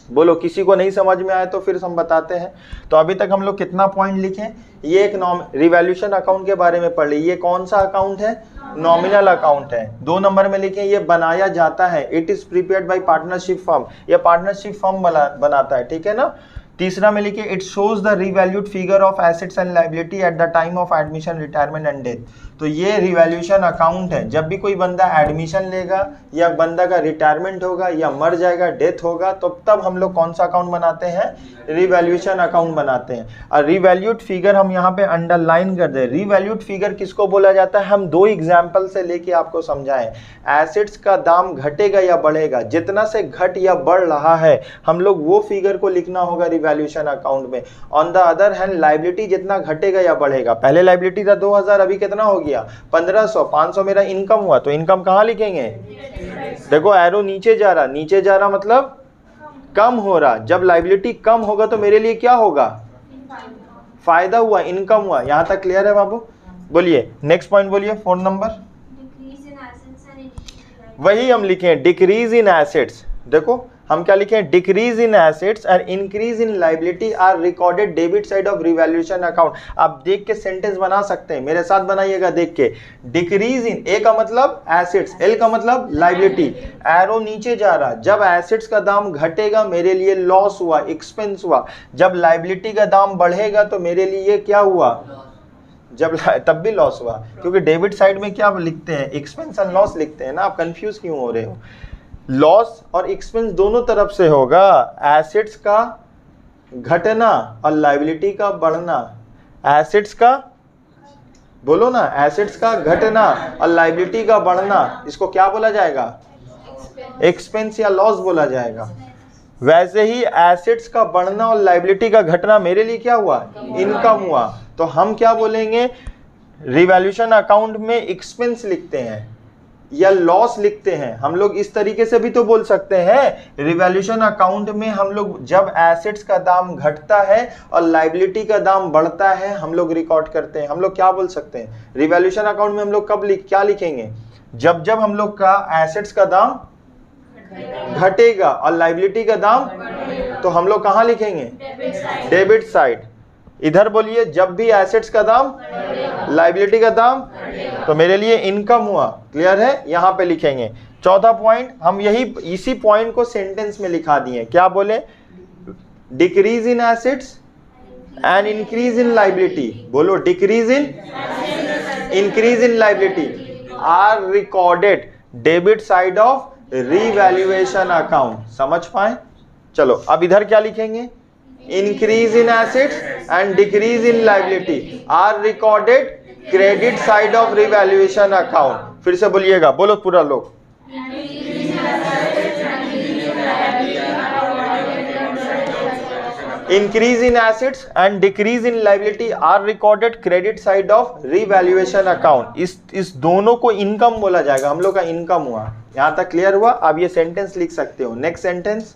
बोलो, किसी को नहीं समझ में आए तो फिर हम बताते हैं। तो अभी तक हम लोग कितना पॉइंट लिखे? ये एक रिवैल्यूएशन अकाउंट के बारे में पढ़ ली। ये कौन सा अकाउंट है? नॉमिनल अकाउंट है। 2 नंबर में लिखे, ये बनाया जाता है, it is prepared by partnership firm, ये पार्टनरशिप फर्म बनाता है, ठीक है ना। तीसरा में लिखे, it shows the revalued figure of assets and liability at the time of admission, retirement and death. तो ये रिवैल्यूएशन अकाउंट है, जब भी कोई बंदा एडमिशन लेगा या बंदा का रिटायरमेंट होगा या मर जाएगा, डेथ होगा, तो तब हम लोग कौन सा अकाउंट बनाते हैं? रिवैल्यूएशन अकाउंट बनाते हैं। और रिवैल्यूड फिगर हम यहाँ पे अंडरलाइन कर दे। रिवैल्यूड फिगर किसको बोला जाता है? हम 2 एग्जाम्पल से लेके आपको समझाएं। एसेट्स का दाम घटेगा या बढ़ेगा, जितना से घट या बढ़ रहा है हम लोग वो फिगर को लिखना होगा रिवैल्यूएशन अकाउंट में। On the other hand liability जितना घटेगा या बढ़ेगा, पहले लायबिलिटी था 2000, अभी कितना हो गया? 1500। 500 मेरा इनकम हुआ, तो इनकम कहाँ लिखेंगे? देखो एरो नीचे जा रहा, नीचे जा रहा मतलब कम हो रहा। जब लायबिलिटी कम होगा तो मेरे लिए क्या होगा? फायदा हुआ, इनकम हुआ। यहां तक क्लियर है बाबू? बोलिए नेक्स्ट पॉइंट, बोलिए 4 नंबर। वही हम लिखे डिक्रीज इन एसेट्स। देखो हम क्या लिखे? डिक्रीज इन एसेट्स और increase in liability are recorded debit side of revaluation account. आप देख के सेंटेंस बना सकते हैं, मेरे साथ बनाइएगा देख के। डिक्रीज इन, ए का मतलब एसेट्स, एल का मतलब लायबिलिटी, एरो नीचे जा रहा, जब एसेट्स का दाम घटेगा मेरे लिए लॉस हुआ, एक्सपेंस हुआ। जब लायबिलिटी का दाम बढ़ेगा तो मेरे लिए क्या हुआ? तब भी लॉस हुआ, क्योंकि डेबिट साइड में क्या लिखते हैं? एक्सपेंस एंड लॉस लिखते हैं ना। आप कंफ्यूज क्यों हो रहे हो? लॉस और एक्सपेंस दोनों तरफ से होगा। एसेट्स का घटना और लायबिलिटी का बढ़ना। एसेट्स का, बोलो ना, एसेट्स का घटना और लायबिलिटी का बढ़ना, इसको क्या बोला जाएगा? एक्सपेंस या लॉस बोला जाएगा। वैसे ही एसेट्स का बढ़ना और लायबिलिटी का घटना मेरे लिए क्या हुआ? इनकम हुआ। तो हम क्या बोलेंगे? रिवैल्यूएशन अकाउंट में एक्सपेंस लिखते हैं या लॉस लिखते हैं। हम लोग इस तरीके से भी तो बोल सकते हैं। रिवैल्यूएशन अकाउंट में हम लोग जब एसेट्स का दाम घटता है और लायबिलिटी का दाम बढ़ता है हम लोग रिकॉर्ड करते हैं। हम लोग क्या बोल सकते हैं? रिवैल्यूएशन अकाउंट में हम लोग कब क्या लिखेंगे? जब हम लोग का एसेट्स का दाम घटेगा और लायबिलिटी का दाम, तो हम लोग कहां लिखेंगे? Debit side. इधर बोलिए, जब भी एसेट्स का दाम, लायबिलिटी का दाम, तो मेरे लिए इनकम हुआ। क्लियर है? यहां पे लिखेंगे। चौथा पॉइंट, हम इसी पॉइंट को सेंटेंस में लिखा दिए। क्या बोले? Decrease in assets and increase in liability. बोलो, decrease in, increase in liability are recorded debit side of revaluation account. समझ पाए? चलो अब इधर क्या लिखेंगे? Increase in assets and decrease in liability are recorded credit side of revaluation account. फिर से बोलिएगा, बोलो पूरा लोग। Increase in assets and decrease in liability are recorded credit side of revaluation account. इस दोनों को इनकम बोला जाएगा। हम लोग का इनकम हुआ। यहां तक क्लियर हुआ? अब ये सेंटेंस लिख सकते हो। Next sentence.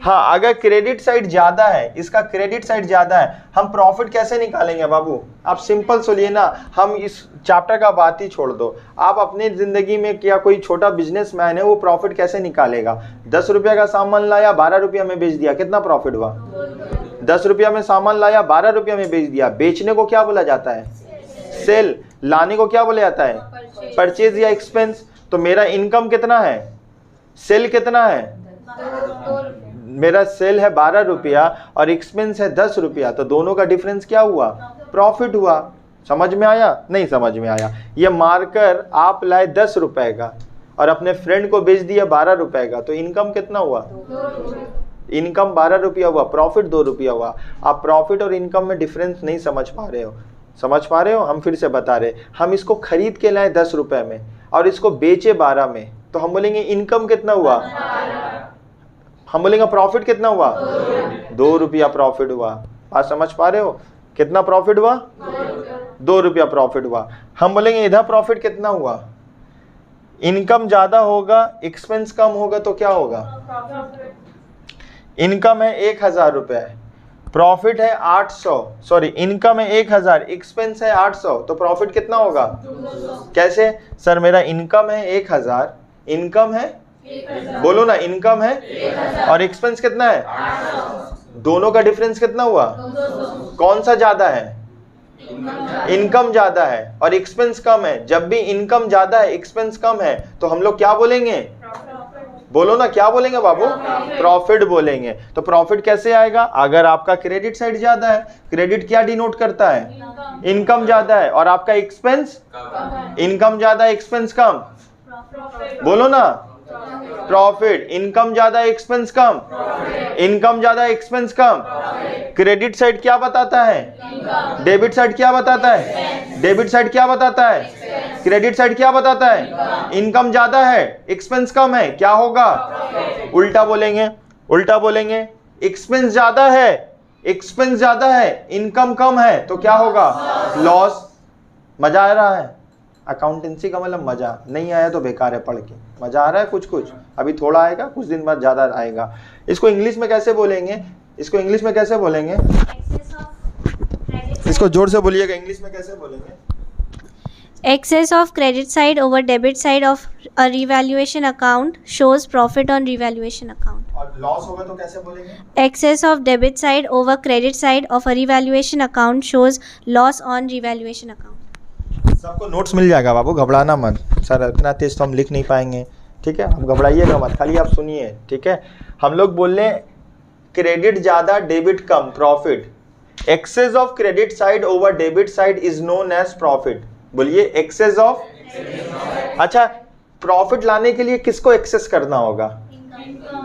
हाँ, अगर क्रेडिट साइड ज्यादा है, इसका क्रेडिट साइड ज्यादा है, हम प्रॉफिट कैसे निकालेंगे बाबू? आप सिंपल सुनिए ना, हम इस चैप्टर का बात ही छोड़ दो। आप अपनी जिंदगी में क्या कोई छोटा बिजनेसमैन है, वो प्रॉफिट कैसे निकालेगा? 10 रुपया का सामान लाया, 12 रुपया में बेच दिया, कितना प्रॉफिट हुआ? 10 रुपया में सामान लाया, 12 रुपया में बेच दिया। बेचने को क्या बोला जाता है? सेल। लाने को क्या बोला जाता है? परचेज या एक्सपेंस। तो मेरा इनकम कितना है? सेल कितना है? मेरा सेल है 12 रुपया और एक्सपेंस है 10 रुपया, तो दोनों का डिफरेंस क्या हुआ? प्रॉफिट हुआ। समझ में आया? नहीं समझ में आया? ये मार्कर आप लाए 10 रुपए का और अपने फ्रेंड को बेच दिया 12 रुपए का, तो इनकम कितना हुआ? इनकम 12 रुपया हुआ, प्रॉफिट 2 रुपया हुआ। आप प्रॉफिट और इनकम में डिफरेंस नहीं समझ पा रहे हो। समझ पा रहे हो? हम फिर से बता रहे, हम इसको खरीद के लाए 10 रुपए में और इसको बेचे 12 में, तो हम बोलेंगे इनकम कितना हुआ? हम बोलेंगे प्रॉफिट कितना हुआ, 2 रुपया प्रॉफिट हुआ। बात समझ पा रहे हो, कितना प्रॉफिट हुआ, 2 रुपया प्रॉफिट हुआ। हम बोलेंगे इधर प्रॉफिट कितना हुआ, इनकम ज्यादा होगा एक्सपेंस कम होगा तो क्या होगा, इनकम है 1000 रुपए, प्रॉफिट है 800, सॉरी इनकम है 1000, एक्सपेंस है 800, तो प्रॉफिट कितना होगा, कैसे सर मेरा इनकम है 1000, इनकम है, बोलो ना इनकम है और एक्सपेंस कितना है, दोनों का डिफरेंस कितना हुआ, कौन सा ज्यादा है, इनकम ज्यादा है और एक्सपेंस कम है। जब भी इनकम ज्यादा है एक्सपेंस कम है तो हम लोग क्या बोलेंगे, बोलो ना क्या बोलेंगे बाबू, प्रॉफिट बोलेंगे। तो प्रॉफिट कैसे आएगा, अगर आपका क्रेडिट साइड ज्यादा है, क्रेडिट क्या डिनोट करता है, इनकम ज्यादा है, और आपका एक्सपेंस, इनकम ज्यादा एक्सपेंस कम, बोलो ना प्रॉफिट, इनकम ज्यादा एक्सपेंस कम, इनकम ज्यादा एक्सपेंस कम। क्रेडिट साइड क्या बताता है, डेबिट साइड क्या बताता है, डेबिट साइड क्या बताता है, क्रेडिट साइड क्या बताता है, इनकम ज्यादा है एक्सपेंस कम है, क्या होगा, उल्टा बोलेंगे, उल्टा बोलेंगे, एक्सपेंस ज्यादा है, एक्सपेंस ज्यादा है, इनकम कम है तो क्या होगा, लॉस। मजा आ रहा है, अकाउंटेंसी का मतलब मजा, नहीं आया तो बेकार है पढ़ के, मजा आ रहा है कुछ कुछ, अभी थोड़ा आएगा कुछ दिन बाद ज्यादा आएगा। इसको इंग्लिश में कैसे बोलेंगे, इसको इंग्लिश में कैसे बोलेंगे, इसको जोर से बोलिएगा, इंग्लिश में कैसे बोलेंगे, Excess of credit side over debit side of a revaluation account shows profit on revaluation account. और लॉस होगा तो कैसे बोलेंगे, Excess of debit side over credit side of a revaluation account shows loss on revaluation account. सबको नोट्स मिल जाएगा बाबू, घबराना मत, सर इतना तेज तो हम लिख नहीं पाएंगे, ठीक है, आप घबराइएगा मत, खाली आप सुनिए, ठीक है। हम लोग बोल रहे क्रेडिट ज्यादा डेबिट कम, profit. Excess of credit side over debit side is known as profit. बोलिए एक्सेस ऑफ, अच्छा प्रॉफिट लाने के लिए किसको एक्सेस करना होगा,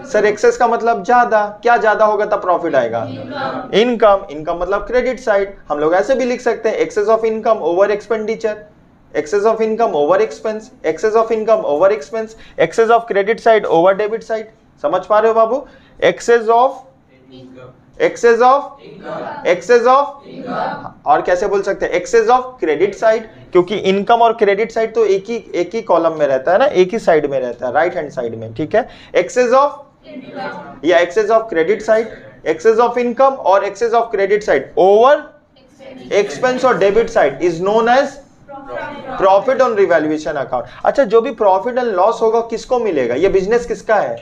सर एक्सेस का मतलब ज्यादा, क्या ज्यादा होगा तब प्रॉफिट आएगा, इनकम, इनकम मतलब क्रेडिट साइड। हम लोग ऐसे भी लिख सकते हैं excess of income over expenditure, excess of income over expense, excess of income over expense, excess of credit side over debit side. समझ पा रहे हो बाबू, excess of, excess of, excess of, और कैसे बोल सकते हैं एक्सेस ऑफ क्रेडिट साइड, क्योंकि इनकम और क्रेडिट साइड तो एक ही कॉलम में रहता है ना, एक ही साइड में रहता है, राइट हैंड साइड में, ठीक है। एक्सेस ऑफ या excess of credit side, excess of income और excess of credit side over expense और debit side is known as profit on revaluation account. अच्छा जो भी प्रॉफिट एंड लॉस होगा किसको मिलेगा, ये बिजनेस किसका है,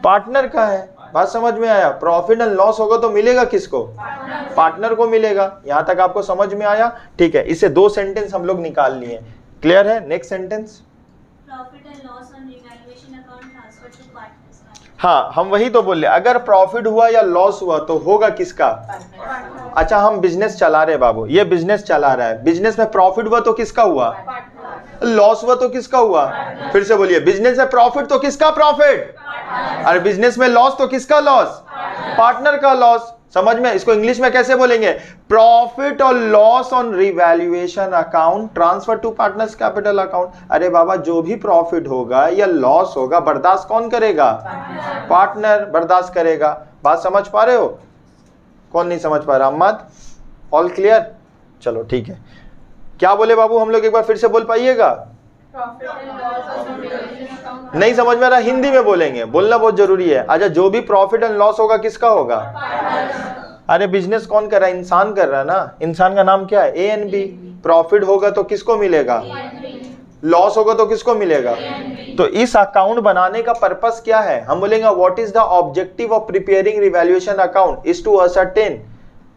पार्टनर का है। बात समझ में आया, प्रॉफिट एंड लॉस होगा तो मिलेगा किसको, पार्टनर को मिलेगा। यहां तक आपको समझ में आया, ठीक है। इससे 2 सेंटेंस हम लोग निकाल लिए, क्लियर है। Next sentence, Profit and loss on revaluation account transferred to partners. हाँ हम वही तो बोल रहे, अगर प्रॉफिट हुआ या लॉस हुआ तो होगा किसका, अच्छा हम बिजनेस चला रहे बाबू, ये बिजनेस चला रहा है, बिजनेस में प्रॉफिट हुआ तो किसका हुआ, लॉस हुआ तो किसका हुआ, फिर से बोलिए, बिजनेस में प्रॉफिट तो किसका प्रॉफिट, और बिजनेस में लॉस तो किसका लॉस, पार्टनर का लॉस। समझ में, इसको इंग्लिश में कैसे बोलेंगे, प्रॉफिट और loss on revaluation account transfer to partners capital account. अरे बाबा जो भी प्रॉफिट होगा या लॉस होगा बर्दाश्त कौन करेगा, पार्टनर बर्दाश्त करेगा। बात समझ पा रहे हो, कौन नहीं समझ पा रहा, अहमद ऑल क्लियर, चलो ठीक है। क्या बोले बाबू हम लोग, एक बार फिर से बोल पाइएगा, नहीं समझ में आ रहा हिंदी में बोलेंगे, बोलना बहुत जरूरी है। अच्छा जो भी प्रॉफिट एंड लॉस होगा किसका होगा, अरे बिजनेस कौन कर रहा है, इंसान कर रहा है ना, इंसान का नाम क्या है, ए एन बी। प्रॉफिट होगा तो किसको मिलेगा, लॉस होगा तो किसको मिलेगा। तो इस अकाउंट बनाने का पर्पस क्या है, हम बोलेंगे what is the objective of preparing revaluation account is to ascertain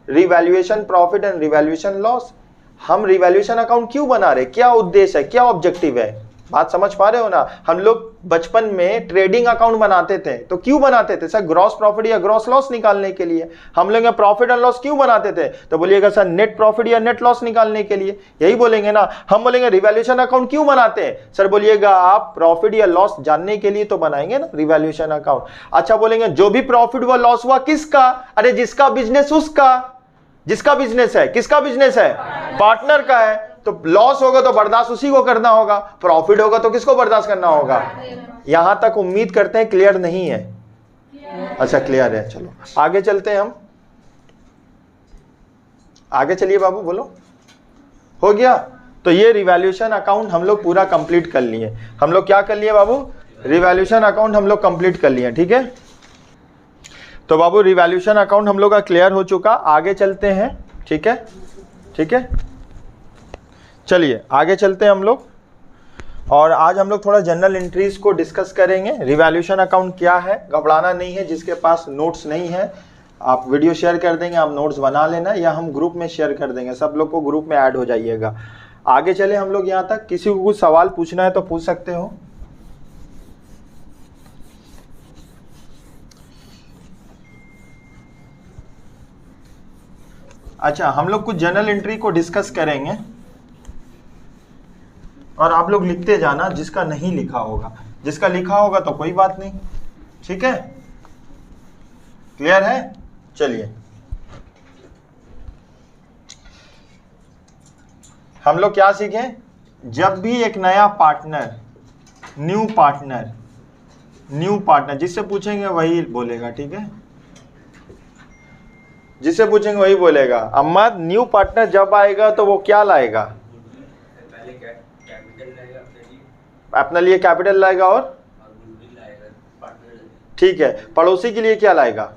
revaluation profit and revaluation loss. हम रिवैल्यूएशन अकाउंट क्यों बना रहे, क्या उद्देश्य है, क्या ऑब्जेक्टिव है, बात समझ पा रहे हो ना। हम लोग बचपन में ट्रेडिंग अकाउंट बनाते थे, तो क्यों बनाते थे सर, ग्रॉस प्रॉफिट या ग्रॉस लॉस निकालने के लिए। हम लोग प्रॉफिट एंड लॉस क्यों बनाते थे, तो बोलिएगा सर नेट प्रॉफिट या नेट लॉस निकालने के लिए, यही बोलेंगे ना। हम बोलेंगे रिवैल्यूएशन अकाउंट क्यों बनाते हैं, सर बोलिएगा आप प्रॉफिट या लॉस जानने के लिए तो बनाएंगे ना रिवैल्यूएशन अकाउंट। अच्छा बोलेंगे जो भी प्रॉफिट हुआ लॉस हुआ किसका, अरे जिसका बिजनेस उसका, जिसका बिजनेस है, किसका बिजनेस है, पार्टनर का है। तो लॉस होगा तो बर्दाश्त उसी को करना होगा, प्रॉफिट होगा तो किसको बर्दाश्त करना होगा। यहां तक उम्मीद करते हैं क्लियर नहीं है, अच्छा क्लियर है। चलो आगे चलते हैं हम, आगे चलिए बाबू, बोलो। हो गया? तो ये रिवैल्यूएशन अकाउंट हम लोग पूरा कंप्लीट कर लिए। हम लोग क्या कर लिए बाबू? रिवैल्यूएशन अकाउंट हम लोग कंप्लीट कर लिए, ठीक है। तो बाबू रिवैल्यूएशन अकाउंट हम लोग का क्लियर हो चुका। आगे चलते हैं, ठीक है, ठीक है। चलिए आगे चलते हैं हम लोग, और आज हम लोग थोड़ा जनरल एंट्रीज को डिस्कस करेंगे। रिवैल्यूएशन अकाउंट क्या है, घबराना नहीं है। जिसके पास नोट्स नहीं है आप वीडियो शेयर कर देंगे, आप नोट्स बना लेना, या हम ग्रुप में शेयर कर देंगे, सब लोग को ग्रुप में ऐड हो जाइएगा। आगे चले हम लोग यहाँ तक। किसी को कुछ सवाल पूछना है तो पूछ सकते हो। अच्छा, हम लोग कुछ जनरल एंट्री को डिस्कस करेंगे और आप लोग लिखते जाना जिसका नहीं लिखा होगा। जिसका लिखा होगा तो कोई बात नहीं, ठीक है। क्लियर है? चलिए हम लोग क्या सीखें? जब भी एक नया पार्टनर, न्यू पार्टनर जिससे पूछेंगे वही बोलेगा, ठीक है। जिससे पूछेंगे वही बोलेगा। अम्मा न्यू पार्टनर जब आएगा तो वो क्या लाएगा? अपने लिए कैपिटल लाएगा और ठीक है। पड़ोसी के लिए क्या लाएगा?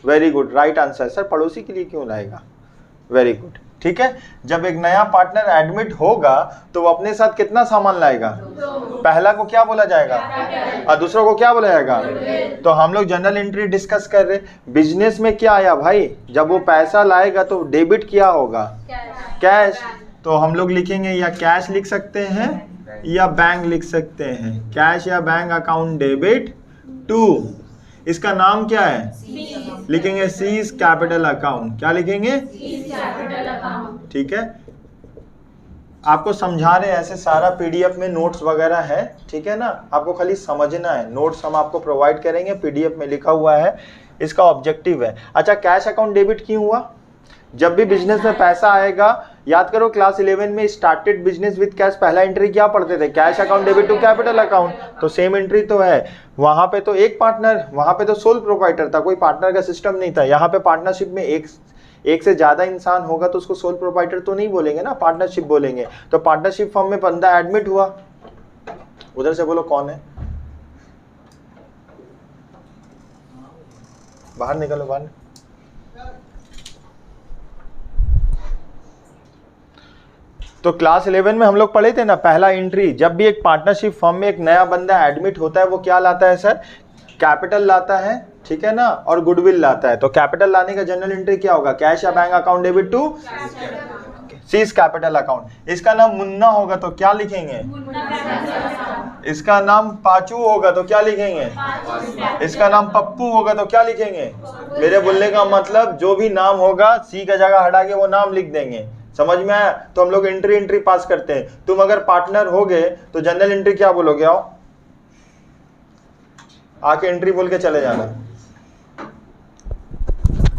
Very good, right answer sir. पड़ोसी के लिए क्यों लाएगा? वेरी गुड, ठीक है। जब एक नया पार्टनर एडमिट होगा तो वो अपने साथ कितना सामान लाएगा? पहला को क्या बोला जाएगा और दूसरों को क्या बोला जाएगा? तो हम लोग जनरल एंट्री डिस्कस कर रहे। बिजनेस में क्या आया भाई? जब वो पैसा लाएगा तो डेबिट क्या होगा? कैश। तो हम लोग लिखेंगे या कैश लिख सकते हैं या बैंक लिख सकते हैं। कैश या बैंक अकाउंट डेबिट टू, इसका नाम क्या है? लिखेंगे सीज कैपिटल अकाउंट। क्या लिखेंगे? ठीक है। आपको समझा रहे हैं, ऐसे सारा पीडीएफ में नोट्स वगैरह है, ठीक है ना। आपको खाली समझना है। नोट्स हम आपको प्रोवाइड करेंगे, पीडीएफ में लिखा हुआ है, इसका ऑब्जेक्टिव है। अच्छा, कैश अकाउंट डेबिट क्यों हुआ? जब भी बिजनेस में पैसा आएगा, याद करो क्लास 11 में स्टार्टेड बिजनेस विद कैश, पहला एंट्री क्या पढ़ते थे? Cash account debit to capital account. तो सेम एंट्री तो है। वहां पे तो एक पार्टनर, वहां पे तो सोल प्रोप्राइटर था, कोई पार्टनर का सिस्टम नहीं था। यहाँ पे पार्टनरशिप में एक से ज्यादा इंसान होगा तो उसको सोल प्रोप्राइटर तो नहीं बोलेंगे ना, पार्टनरशिप बोलेंगे। तो पार्टनरशिप फॉर्म में बंदा एडमिट हुआ। उधर से बोलो कौन है? बाहर निकलो, बाहर। तो क्लास 11 में हम लोग पढ़े थे ना, पहला एंट्री, जब भी एक पार्टनरशिप फर्म में एक नया बंदा एडमिट होता है वो क्या लाता है सर? कैपिटल लाता है, ठीक है ना, और गुडविल लाता है। तो कैपिटल लाने का जनरल एंट्री क्या होगा? कैश या bank account debit to C's capital account. इसका नाम मुन्ना होगा तो क्या लिखेंगे? इसका नाम पाचू होगा तो क्या लिखेंगे? इसका नाम पप्पू होगा तो क्या लिखेंगे? मेरे बोलने का मतलब जो भी नाम होगा सी का जगह हटा के वो नाम लिख देंगे। समझ में आया? तो हम लोग एंट्री पास करते हैं। तुम अगर पार्टनर हो गए तो जनरल एंट्री क्या बोलोगे? आओ आके एंट्री बोल के चले जाना,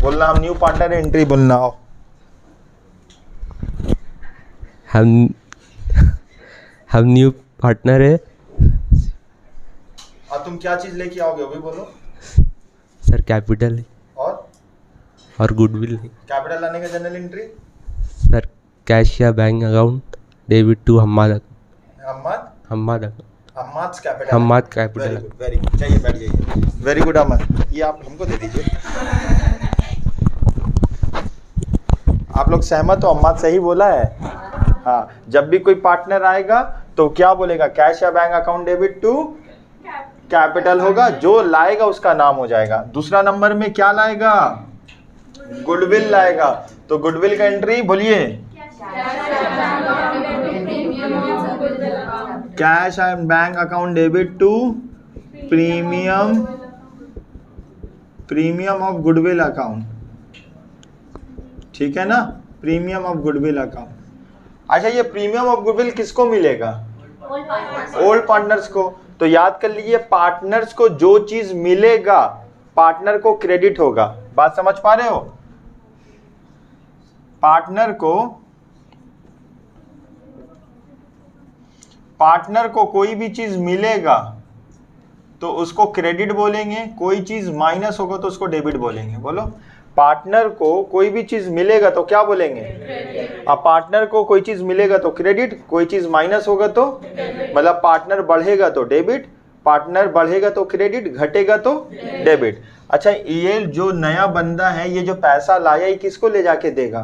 बोलना हम न्यू पार्टनर, एंट्री बोलना। आओ हम न्यू पार्टनर है। और तुम क्या चीज लेके आओगे वो भी बोलो। सर कैपिटल और गुडविल। कैपिटल लाने का जनरल एंट्री सर कैश या bank account debit to Hammad capital. Very good, जाइए बैठ जाइए। वेरी गुड अहमद, ये आप हमको दे दीजिए। आप लोग सहमत हो? अम्माद सही बोला है। हाँ, जब भी कोई पार्टनर आएगा तो क्या बोलेगा? कैश या bank account debit to capital होगा, जो लाएगा उसका नाम हो जाएगा। दूसरा नंबर में क्या लाएगा? गुडविल लाएगा। तो गुडविल का एंट्री बोलिए। Cash and bank account debit to premium of goodwill account, ठीक है ना, प्रीमियम ऑफ गुडविल अकाउंट। अच्छा, ये प्रीमियम ऑफ गुडविल किसको मिलेगा? ओल्ड पार्टनर्स को। तो याद कर लीजिए, पार्टनर्स को जो चीज मिलेगा पार्टनर को क्रेडिट होगा। बात समझ पा रहे हो? पार्टनर को कोई भी चीज मिलेगा तो उसको क्रेडिट बोलेंगे, कोई चीज माइनस होगा तो उसको डेबिट बोलेंगे। बोलो, पार्टनर को कोई भी चीज मिलेगा तो क्या बोलेंगे? अब पार्टनर को कोई चीज मिलेगा तो क्रेडिट, कोई चीज माइनस होगा तो मतलब पार्टनर बढ़ेगा तो डेबिट, पार्टनर बढ़ेगा तो क्रेडिट, घटेगा तो डेबिट। अच्छा, ये जो नया बंदा है, ये जो पैसा लाया, ये किसको ले जाके देगा?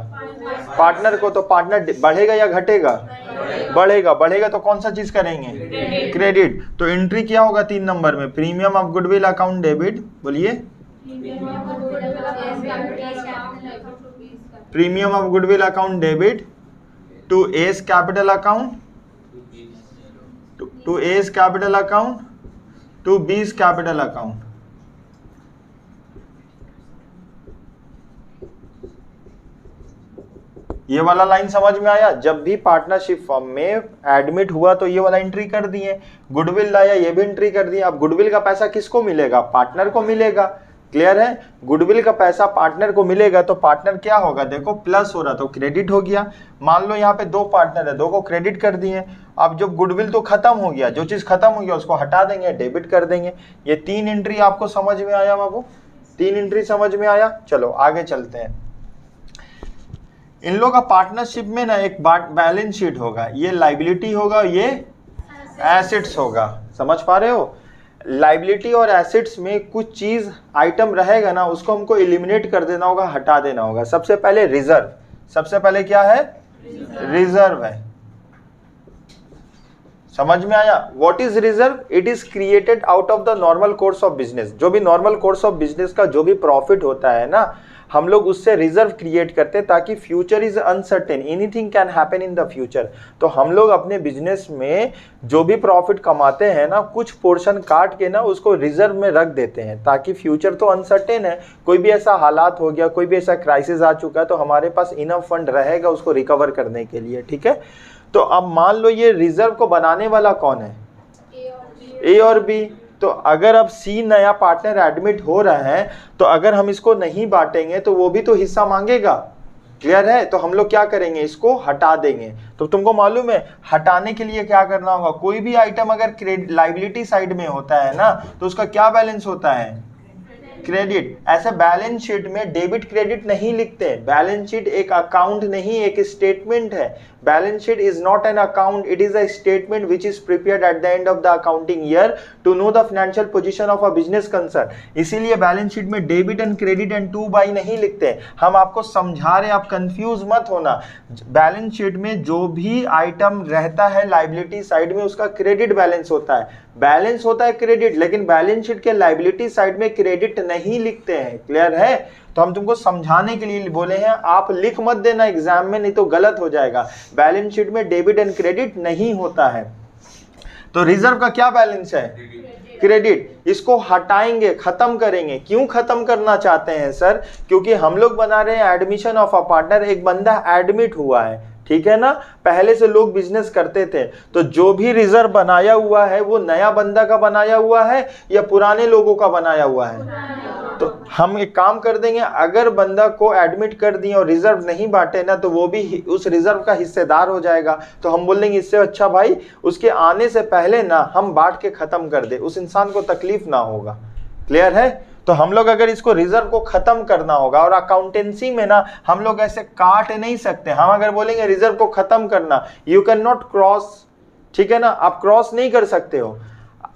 पार्टनर को। तो पार्टनर बढ़ेगा या घटेगा? बढ़ेगा। बढ़ेगा तो कौन सा चीज करेंगे? क्रेडिट। तो एंट्री क्या होगा 3 नंबर में? Premium of goodwill account debit. बोलिए, premium of goodwill account debit to A's capital account, to A's capital account to B's capital account. ये वाला लाइन समझ में आया? जब भी पार्टनरशिप फॉर्म में एडमिट हुआ तो ये वाला एंट्री कर दिए, गुडविल लाया ये भी एंट्री कर दिया। अब गुडविल का पैसा किसको मिलेगा? पार्टनर को मिलेगा। क्लियर है? गुडविल का पैसा पार्टनर को मिलेगा तो पार्टनर क्या होगा? देखो, प्लस हो रहा तो क्रेडिट हो गया। मान लो यहाँ पे 2 पार्टनर है, 2 को क्रेडिट कर दिए। अब जब गुडविल तो खत्म हो गया, जो चीज खत्म हो गया उसको हटा देंगे, डेबिट कर देंगे। ये 3 एंट्री आपको समझ में आया बाबू? 3 एंट्री समझ में आया? चलो आगे चलते हैं। इन लोगों का पार्टनरशिप में ना एक बैलेंस शीट होगा, ये लाइबिलिटी होगा, ये एसेट्स होगा। समझ पा रहे हो? लाइबिलिटी और एसेट्स में कुछ चीज आइटम रहेगा ना, उसको हमको एलिमिनेट कर देना होगा, हटा देना होगा। सबसे पहले रिजर्व। सबसे पहले क्या है? रिजर्व है। समझ में आया? What is reserve? It is created out of the normal course of business. जो भी नॉर्मल कोर्स ऑफ बिजनेस का जो भी प्रॉफिट होता है ना, हम लोग उससे रिजर्व क्रिएट करते हैं ताकि future is uncertain, anything can happen in the future. तो हम लोग अपने बिजनेस में जो भी प्रॉफिट कमाते हैं ना, कुछ पोर्शन काट के ना उसको रिजर्व में रख देते हैं ताकि फ्यूचर तो अनसर्टेन है, कोई भी ऐसा हालात हो गया, कोई भी ऐसा क्राइसिस आ चुका है तो हमारे पास इनफ फंड रहेगा उसको रिकवर करने के लिए। ठीक है? तो अब मान लो ये रिजर्व को बनाने वाला कौन है? ए और बी। तो अगर अब सी नया पार्टनर एडमिट हो रहा है तो अगर हम इसको नहीं बांटेंगे तो वो भी तो हिस्सा मांगेगा। क्लियर है? तो हम लोग क्या करेंगे? इसको हटा देंगे। तो तुमको मालूम है हटाने के लिए क्या करना होगा? कोई भी आइटम अगर लाइबिलिटी साइड में होता है ना तो उसका क्या बैलेंस होता है? क्रेडिट। ऐसे बैलेंस शीट में डेबिट क्रेडिट नहीं लिखते। बैलेंस शीट एक अकाउंट नहीं, एक स्टेटमेंट है। Balance sheet is not an account, it is a statement which is prepared at the end of the accounting year to know the financial position of a business concern. इसीलिए बैलेंस शीट में debit and credit and to by नहीं लिखते। हम आपको समझा रहे, आप कंफ्यूज मत होना। बैलेंस शीट में जो भी आइटम रहता है लाइबिलिटी साइड में उसका क्रेडिट बैलेंस होता है, बैलेंस होता है क्रेडिट, लेकिन बैलेंस शीट के लाइबिलिटी साइड में क्रेडिट नहीं लिखते हैं। क्लियर है? तो हम तुमको समझाने के लिए बोले हैं, आप लिख मत देना एग्जाम में, नहीं तो गलत हो जाएगा। बैलेंस शीट में डेबिट एंड क्रेडिट नहीं होता है। तो रिजर्व का क्या बैलेंस है? क्रेडिट। इसको हटाएंगे, खत्म करेंगे। क्यों खत्म करना चाहते हैं सर? क्योंकि हम लोग बना रहे हैं एडमिशन ऑफ अ पार्टनर। एक बंदा एडमिट हुआ है, ठीक है ना? पहले से लोग बिजनेस करते थे, तो जो भी रिजर्व बनाया हुआ है वो नया बंदा का बनाया हुआ है या पुराने लोगों का बनाया हुआ है? तो हम एक काम कर देंगे, अगर बंदा को एडमिट कर दिए और रिजर्व नहीं बांटे ना तो वो भी उस रिजर्व का हिस्सेदार हो जाएगा। तो हम बोलेंगे इससे अच्छा भाई उसके आने से पहले ना हम बांट के खत्म कर दे, उस इंसान को तकलीफ ना होगा। क्लियर है? तो हम लोग अगर इसको रिजर्व को खत्म करना होगा, और अकाउंटेंसी में ना हम लोग ऐसे काट नहीं सकते। हम अगर बोलेंगे रिजर्व को खत्म करना, यू कैन नॉट क्रॉस, ठीक है ना? आप क्रॉस नहीं कर सकते हो।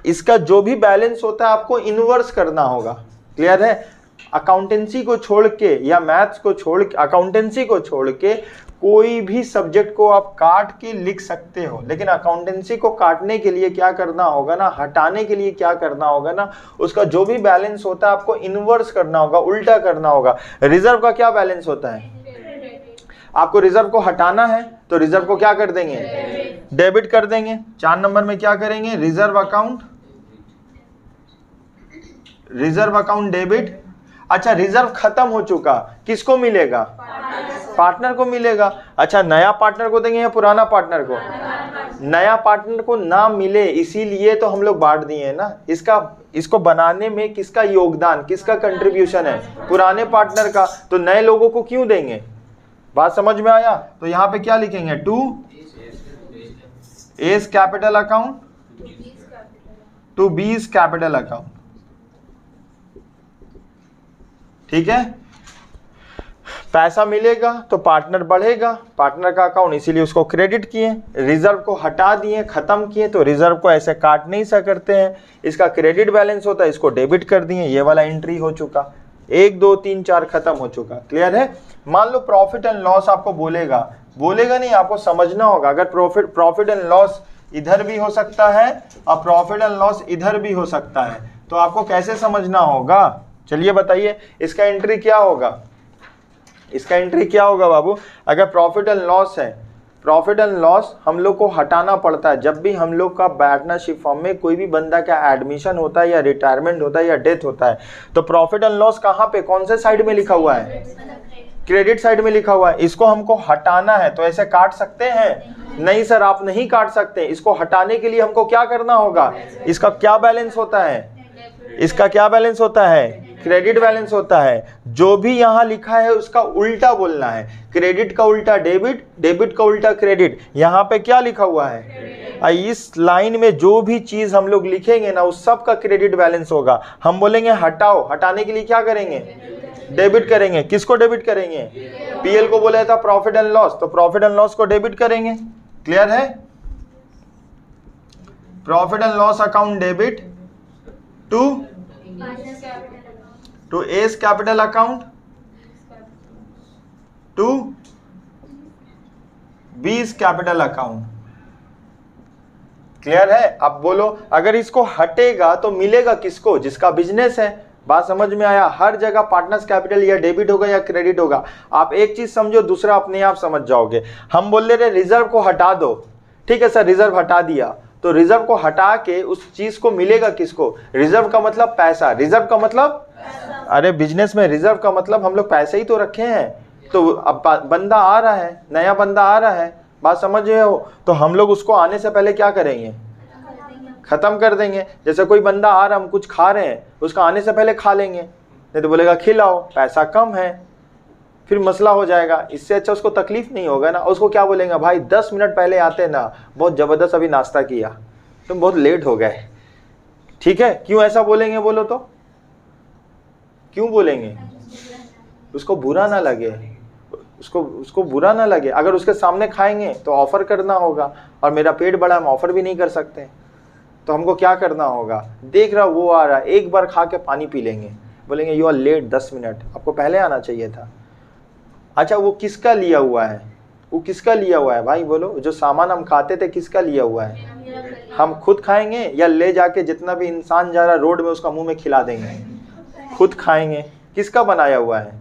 इसका जो भी बैलेंस होता है आपको इनवर्स करना होगा। क्लियर है? अकाउंटेंसी को छोड़ के या मैथ्स को छोड़ के, अकाउंटेंसी को छोड़ के कोई भी सब्जेक्ट को आप काट के लिख सकते हो, लेकिन अकाउंटेंसी को काटने के लिए क्या करना होगा ना, हटाने के लिए क्या करना होगा ना, उसका जो भी बैलेंस होता है आपको इनवर्स करना होगा, उल्टा करना होगा। रिजर्व का क्या बैलेंस होता है? आपको रिजर्व को हटाना है तो रिजर्व को क्या कर देंगे? डेबिट कर देंगे। 4 नंबर में क्या करेंगे? Reserve account, reserve account debit. अच्छा, रिजर्व खत्म हो चुका, किसको मिलेगा? पार्टनर को मिलेगा। अच्छा, नया पार्टनर को देंगे या पुराना पार्टनर को? नया पार्टनर को ना मिले इसीलिए तो हम लोग बांट दिए हैं ना। इसको बनाने में किसका योगदान, किसका कंट्रीब्यूशन है? पुराने पार्टनर का। तो नए लोगों को क्यों देंगे? बात समझ में आया? तो यहाँ पे क्या लिखेंगे? To A's capital account to B's capital account. ठीक है, पैसा मिलेगा तो पार्टनर बढ़ेगा, पार्टनर का अकाउंट, इसीलिए उसको क्रेडिट किए, रिजर्व को हटा दिए, खत्म किए, तो रिजर्व को ऐसे काट नहीं सकते हैं, इसका क्रेडिट बैलेंस होता है, इसको डेबिट कर दिए, ये वाला एंट्री हो चुका, 1 2 3 4 खत्म हो चुका। क्लियर है। मान लो प्रॉफिट एंड लॉस आपको बोलेगा नहीं, आपको समझना होगा। अगर प्रॉफिट एंड लॉस इधर भी हो सकता है और प्रॉफिट एंड लॉस इधर भी हो सकता है, तो आपको कैसे समझना होगा? चलिए बताइए, इसका एंट्री क्या होगा? इसका एंट्री क्या होगा बाबू? अगर प्रॉफिट एंड लॉस है, प्रॉफिट एंड लॉस हम लोग को हटाना पड़ता है जब भी हम लोग का पार्टनरशिप फॉर्म में कोई भी बंदा का एडमिशन होता है या रिटायरमेंट होता है या डेथ होता है, तो प्रॉफिट एंड लॉस कहाँ पे, कौन से साइड में लिखा हुआ है? क्रेडिट साइड में लिखा हुआ है। इसको हमको हटाना है, तो ऐसे काट सकते हैं? नहीं सर, आप नहीं काट सकते। इसको हटाने के लिए हमको क्या करना होगा? इसका क्या बैलेंस होता है? इसका क्या बैलेंस होता है? क्रेडिट बैलेंस होता है। जो भी यहाँ लिखा है उसका उल्टा बोलना है। क्रेडिट का उल्टा डेबिट, डेबिट का उल्टा क्रेडिट। यहाँ पे क्या लिखा हुआ है? इस लाइन में जो भी चीज हम लोग लिखेंगे ना, उस सब का क्रेडिट बैलेंस होगा। हम बोलेंगे हटाओ, हटाने के लिए क्या करेंगे? डेबिट करेंगे। किसको डेबिट करेंगे? पीएल को बोला था प्रॉफिट एंड लॉस, तो प्रॉफिट एंड लॉस को डेबिट करेंगे। क्लियर है? Profit and loss account debit to A's capital account to B's capital account. Clear है? अब बोलो, अगर इसको हटेगा तो मिलेगा किसको? जिसका बिजनेस है। बात समझ में आया? हर जगह पार्टनर्स कैपिटल या डेबिट होगा या क्रेडिट होगा। आप एक चीज समझो, दूसरा अपने आप समझ जाओगे। हम बोल रहे रिजर्व को हटा दो, ठीक है सर, रिजर्व हटा दिया, तो रिजर्व को हटा के उस चीज को मिलेगा किसको? रिजर्व का मतलब पैसा, रिजर्व का मतलब, अरे बिजनेस में रिजर्व का मतलब हम लोग पैसे ही तो रखे हैं। तो अब बंदा आ रहा है, नया बंदा आ रहा है, बात समझ रहे हो? तो हम लोग उसको आने से पहले क्या करेंगे? खत्म कर देंगे। जैसे कोई बंदा आ रहा है, हम कुछ खा रहे हैं, उसका आने से पहले खा लेंगे, नहीं तो बोलेगा खिलाओ, पैसा कम है, फिर मसला हो जाएगा। इससे अच्छा उसको तकलीफ नहीं होगा ना। उसको क्या बोलेंगे? भाई 10 मिनट पहले आते ना, बहुत जबरदस्त अभी नाश्ता किया, तुम बहुत लेट हो गए। ठीक है? क्यों ऐसा बोलेंगे बोलो तो? क्यों बोलेंगे? उसको बुरा ना लगे, उसको बुरा ना लगे। अगर उसके सामने खाएंगे तो ऑफर करना होगा, और मेरा पेट बड़ा, हम ऑफर भी नहीं कर सकते, तो हमको क्या करना होगा? देख रहा वो आ रहा है, एक बार खा के पानी पी लेंगे, बोलेंगे यू आर लेट 10 मिनट, आपको पहले आना चाहिए था। अच्छा, वो किसका लिया हुआ है? वो किसका लिया हुआ है भाई बोलो? जो सामान हम खाते थे किसका लिया हुआ है? हम खुद खाएंगे या ले जाके जितना भी इंसान जा रहा है रोड में उसका मुंह में खिला देंगे? खुद खाएंगे। किसका बनाया हुआ है?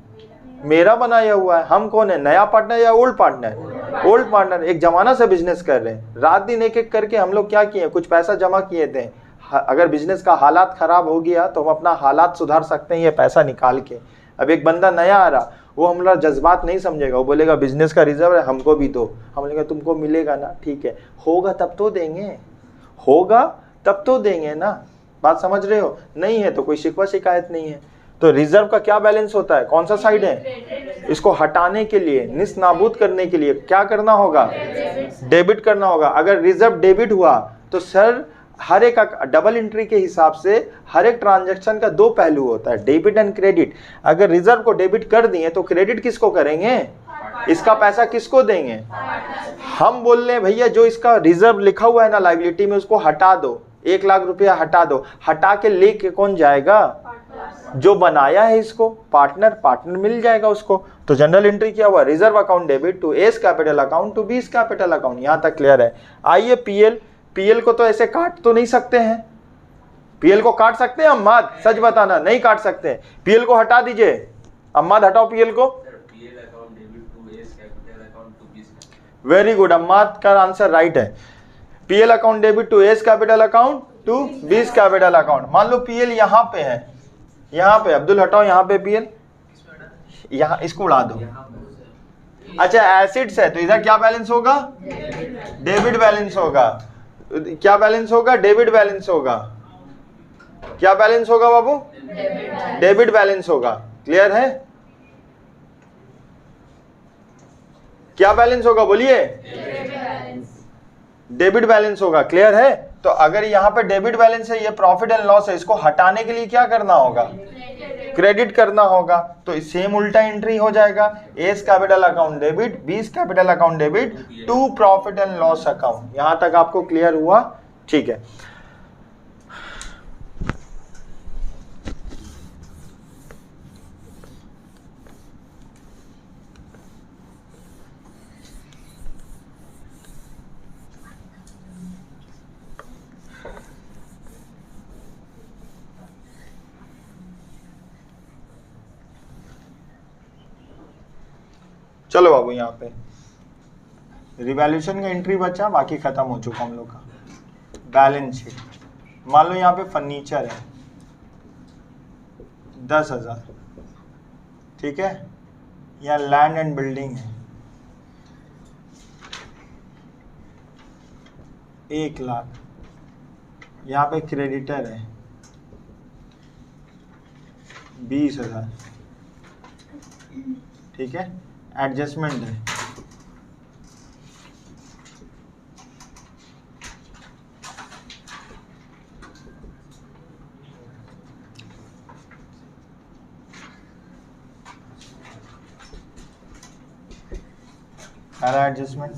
मेरा बनाया हुआ है। हम कौन है, नया पार्टनर या ओल्ड पार्टनर? Old partner. एक जमाना से बिजनेस कर रहे हैं, रात दिन एक एक करके हम लोग क्या किए, कुछ पैसा जमा किए थे। अगर बिजनेस का हालात खराब हो गया तो हम अपना हालात सुधार सकते हैं ये पैसा निकाल के। अब एक बंदा नया आ रहा, वो हमारा जज्बात नहीं समझेगा, वो बोलेगा बिजनेस का रिजर्व है, हमको भी दो। हम बोलेंगे तुमको मिलेगा ना, ठीक है, होगा तब तो देंगे, होगा तब तो देंगे ना। बात समझ रहे हो? नहीं है तो कोई शिकवा शिकायत नहीं है। तो रिजर्व का क्या बैलेंस होता है? कौन सा साइड है? इसको हटाने के लिए, निस नाबूद करने के लिए क्या करना होगा? डेबिट करना होगा। अगर रिजर्व डेबिट हुआ तो सर हर एक डबल एंट्री के हिसाब से हर एक ट्रांजैक्शन का दो पहलू होता है, डेबिट एंड क्रेडिट। अगर रिजर्व को डेबिट कर दिए तो क्रेडिट किसको करेंगे? इसका पैसा किसको देंगे? हम बोल रहे हैं भैया जो इसका रिजर्व लिखा हुआ है ना लायबिलिटी में, उसको हटा दो, 1 लाख रुपया हटा दो। हटा के लेके कौन जाएगा? जो बनाया है इसको, पार्टनर मिल जाएगा उसको। तो जनरल एंट्री क्या हुआ? Reserve account debit to A's capital account to B's capital account. यहां तक क्लियर है? आइए पीएल को तो ऐसे काट तो नहीं सकते हैं। पीएल को काट सकते हैं अम्माद? सच बताना, नहीं काट सकते। पीएल को हटा दीजिए, अम्माद हटाओ पीएल को। वेरी गुड, अम्माद का आंसर राइट है। PL account debit to A's capital account to B's capital account. मान लो पीएल यहाँ पे है, यहाँ पे अब्दुल हटाओ, यहाँ पे पीएल, यहाँ इसको उड़ा दो। अच्छा एसिड्स है तो इधर क्या बैलेंस होगा? डेबिट बैलेंस होगा। क्या बैलेंस होगा? डेबिट बैलेंस होगा। क्या बैलेंस होगा बाबू? डेबिट बैलेंस होगा। क्लियर है? क्या बैलेंस होगा बोलिए? डेबिट बैलेंस होगा। क्लियर है? तो अगर यहाँ पे डेबिट बैलेंस है, ये प्रॉफिट एंड लॉस है, इसको हटाने के लिए क्या करना होगा? क्रेडिट करना होगा। तो सेम उल्टा एंट्री हो जाएगा, A capital account debit, B capital account debit to profit and loss account. यहां तक आपको क्लियर हुआ? ठीक है। चलो बाबू, यहाँ पे रिवैल्यूएशन का एंट्री बचा, बाकी खत्म हो चुका हम लोग का। बैलेंस शीट, मान लो यहाँ पे फर्नीचर है 10,000, ठीक है, यहाँ लैंड एंड बिल्डिंग है 1,00,000, यहाँ पे क्रेडिटर है 20,000, ठीक है, एडजस्टमेंट है पहला एडजस्टमेंट,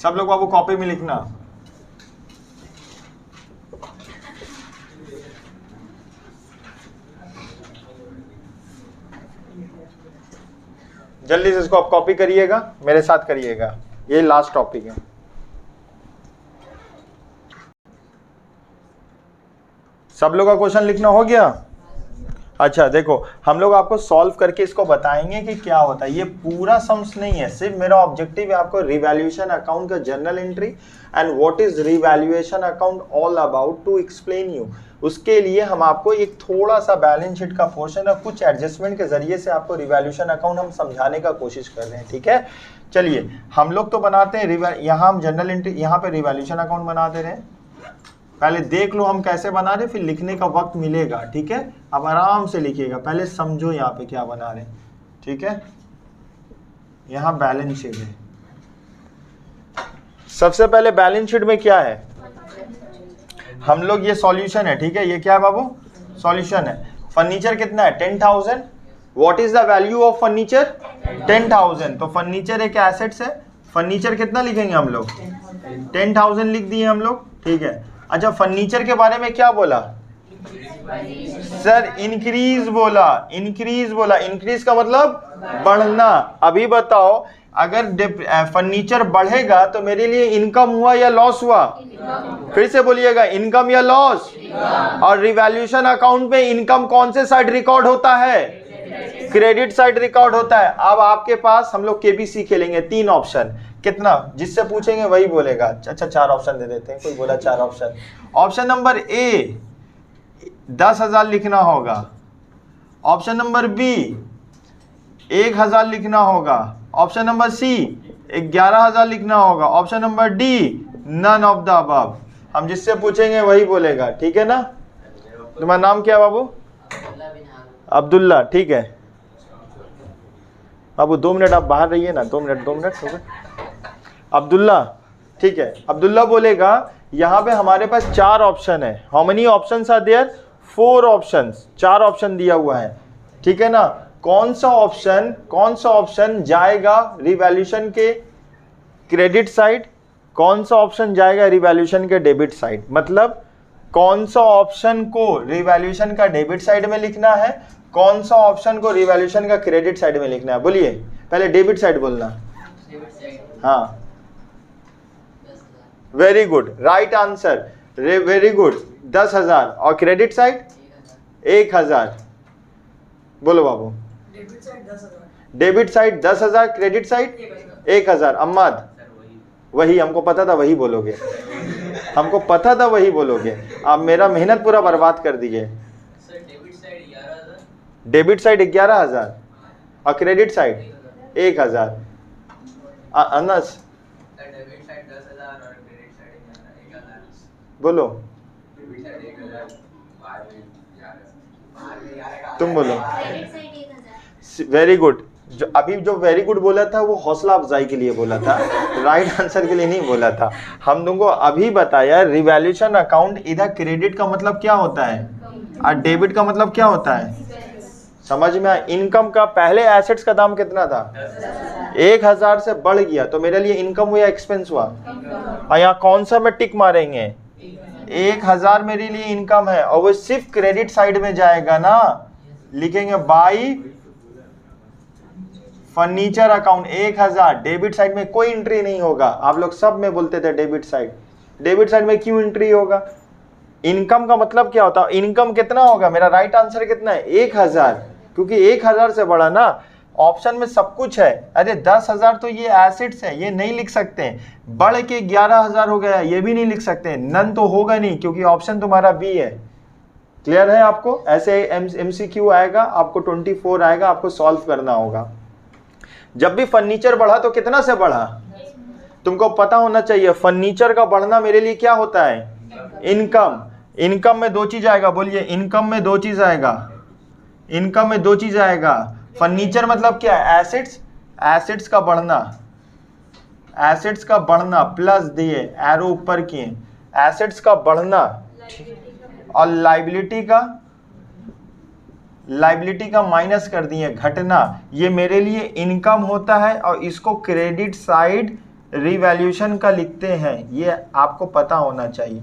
सब लोग बाबू कॉपी में लिखना। जल्दी से इसको आप कॉपी करिएगा, मेरे साथ करिएगा, ये लास्ट टॉपिक है। सब लोग का क्वेश्चन लिखना हो गया? अच्छा देखो, हम लोग आपको सॉल्व करके इसको बताएंगे कि क्या होता है। ये पूरा सम्स नहीं है, सिर्फ मेरा ऑब्जेक्टिव है आपको रिवैल्यूएशन अकाउंट का journal entry and what is revaluation account all about to explain you. उसके लिए हम आपको एक थोड़ा सा बैलेंस शीट का पोर्शन और कुछ एडजस्टमेंट के जरिए से आपको रिवैल्यूएशन अकाउंट हम समझाने का कोशिश कर रहे हैं, ठीक है। चलिए हम लोग तो बनाते हैं यहाँ हम जनरल एंट्री, यहाँ पे रिवैल्यूएशन अकाउंट बना दे रहे हैं। पहले देख लो हम कैसे बना रहे, फिर लिखने का वक्त मिलेगा, ठीक है। अब आराम से लिखिएगा, पहले समझो यहाँ पे क्या बना रहे, ठीक है। यहाँ बैलेंस शीट है। सबसे पहले बैलेंस शीट में क्या है, हम लोग ये सॉल्यूशन है, ठीक है। ये क्या है बाबू, सॉल्यूशन है। फर्नीचर कितना है 10,000। What is the value of furniture 10,000। तो फर्नीचर एक एसेट्स है। फर्नीचर कितना लिखेंगे हम लोग 10,000 लिख दिए हम लोग, ठीक है। अच्छा फर्नीचर के बारे में क्या बोला सर, इंक्रीज बोला, इंक्रीज बोला। इंक्रीज का मतलब बढ़ना। अभी बताओ अगर फर्नीचर बढ़ेगा तो मेरे लिए इनकम हुआ या लॉस हुआ? फिर से बोलिएगा, इनकम या लॉस? और रिवैल्यूएशन अकाउंट में इनकम कौन से साइड रिकॉर्ड होता है? क्रेडिट साइड रिकॉर्ड होता है। अब आपके पास हम लोग केबीसी खेलेंगे, 3 ऑप्शन, कितना जिससे पूछेंगे वही बोलेगा। अच्छा 4 ऑप्शन दे देते हैं, कोई बोला 4 ऑप्शन। ऑप्शन नंबर ए 10,000 लिखना होगा। ऑप्शन नंबर बी 1,000 लिखना होगा। ऑप्शन नंबर सी 11,000 लिखना होगा। Option number D none of the above. हम जिससे पूछेंगे वही बोलेगा, ठीक है ना। तुम्हारा नाम क्या है बाबू? अब्दुल्ला, ठीक है बाबू। 2 मिनट आप बाहर रहिए ना, 2 मिनट हो गए। अब्दुल्ला, ठीक है। अब्दुल्ला बोलेगा यहाँ पे हमारे पास 4 ऑप्शन है। How many options are there? 4 options, 4 option दिया हुआ है, ठीक है ना। कौन सा ऑप्शन जाएगा रिवैल्यूएशन के क्रेडिट साइड, कौन सा ऑप्शन जाएगा रिवैल्यूएशन के डेबिट साइड। मतलब कौन सा ऑप्शन को रिवैल्यूएशन का डेबिट साइड में लिखना है, कौन सा ऑप्शन को रिवैल्यूएशन का क्रेडिट साइड में लिखना है? बोलिए, पहले डेबिट साइड बोलना। हाँ, very good, right answer, very good. 10,000 और क्रेडिट साइड 1,000। बोलो बाबू। Debit side 10,000, credit side 1,000। Ammad, वही हमको पता था, वही बोलोगे, हमको पता था वही बोलोगे। आप मेरा मेहनत पूरा बर्बाद कर दीजिए। डेबिट साइड 11,000 और क्रेडिट साइड 1,000। अनस बोलो, तुम बोलो। Very good. जो अभी जो वेरी गुड बोला था वो हौसला अफजाई के लिए बोला था, राइट आंसर के लिए नहीं बोला था। हम तुमको अभी बताया रिवैल्यूएशन अकाउंट इधर क्रेडिट का मतलब क्या होता है और डेबिट का मतलब क्या होता है, समझ में आया? इनकम का पहले एसेट्स का दाम कितना था? 1,000 से बढ़ गया तो मेरे लिए इनकम हुआ एक्सपेंस हुआ? और यहाँ कौन सा में टिक मारेंगे? 1,000 मेरे लिए इनकम है और वो सिर्फ क्रेडिट साइड में जाएगा ना, लिखेंगे by furniture account 1,000। Debit side में कोई एंट्री नहीं होगा। आप लोग सब में बोलते थे डेबिट साइड, डेबिट साइड में क्यों एंट्री होगा? इनकम का मतलब क्या होता है? इनकम कितना होगा? मेरा राइट आंसर कितना है? 1,000, क्योंकि 1,000 से बड़ा ना ऑप्शन में सब कुछ है। अरे 10,000 तो ये एसेट्स है, ये नहीं लिख सकते। बढ़ के 11,000 हो गया, ये भी नहीं लिख सकते। नन तो होगा नहीं क्योंकि ऑप्शन तुम्हारा बी है। क्लियर है आपको? ऐसे MCQ आएगा, आपको 24 आएगा, आपको सॉल्व करना होगा। जब भी फर्नीचर बढ़ा तो कितना से बढ़ा? तुमको पता होना चाहिए फर्नीचर का बढ़ना मेरे लिए क्या होता है? इनकम। इनकम में दो चीज आएगा, बोलिए। इनकम में दो चीज आएगा, इनकम में दो चीज आएगा। फर्नीचर मतलब क्या है? एसेट्स, एसेट्स का बढ़ना, एसेट्स का बढ़ना प्लस दिए एरो ऊपर किए, एसेट्स का बढ़ना, और लाइबिलिटी का माइनस कर दिए, घटना। ये मेरे लिए इनकम होता है और इसको क्रेडिट साइड रिवैल्यूएशन का लिखते हैं। ये आपको पता होना चाहिए,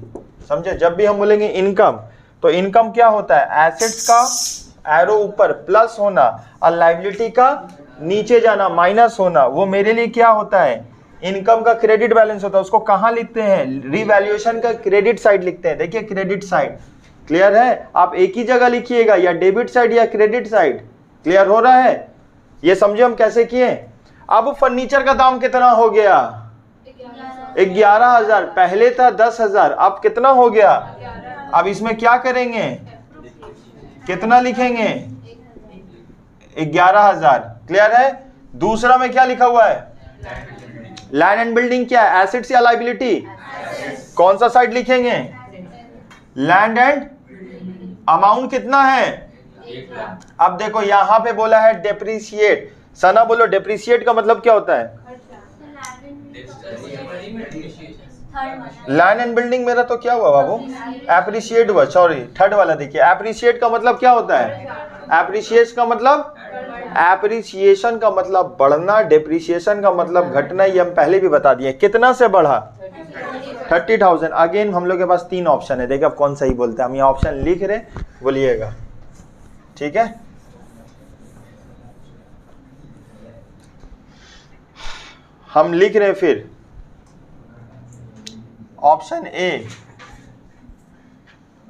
समझे? जब भी हम बोलेंगे इनकम तो इनकम क्या होता है? एसेट्स का एरो ऊपर प्लस होना और लायबिलिटी का नीचे जाना माइनस होना। वो मेरे लिए क्या होता है? इनकम का क्रेडिट बैलेंस होता है। उसको कहाँ लिखते हैं? रिवैल्यूएशन का क्रेडिट साइड लिखते हैं। देखिए क्रेडिट साइड, क्लियर है? आप एक ही जगह लिखिएगा, या डेबिट साइड या क्रेडिट साइड। क्लियर हो रहा है? ये समझे हम कैसे किए? अब फर्नीचर का दाम कितना हो गया? 11,000। पहले था 10,000, अब कितना हो गया? अब इसमें क्या करेंगे? कितना लिखेंगे? 11,000। क्लियर है? दूसरा में क्या लिखा हुआ है? लैंड एंड बिल्डिंग क्या है? एसेट्स या लायबिलिटी? कौन सा साइड लिखेंगे? Land and. अमाउंट कितना है? 1,00,000। अब देखो यहां पे बोला है डेप्रिसिएट। सना बोलो, डेप्रिसिएट का मतलब क्या होता है? लैंड एंड बिल्डिंग मेरा तो क्या हुआ बाबू? एप्रिशिएट हुआ, सॉरी थर्ड वाला देखिए। एप्रिशिएट का मतलब क्या होता है? एप्रिशिएट का मतलब, एप्रिसिएशन का मतलब बढ़ना, डेप्रिसिएशन का मतलब घटना। ये हम पहले भी बता दिए। कितना से बढ़ा? 30,000। अगेन हम लोग के पास 3 ऑप्शन है, देखिए आप कौन सही बोलते हैं। हम ये ऑप्शन लिख रहे, बोलिएगा, ठीक है? हम लिख रहे फिर ऑप्शन ए,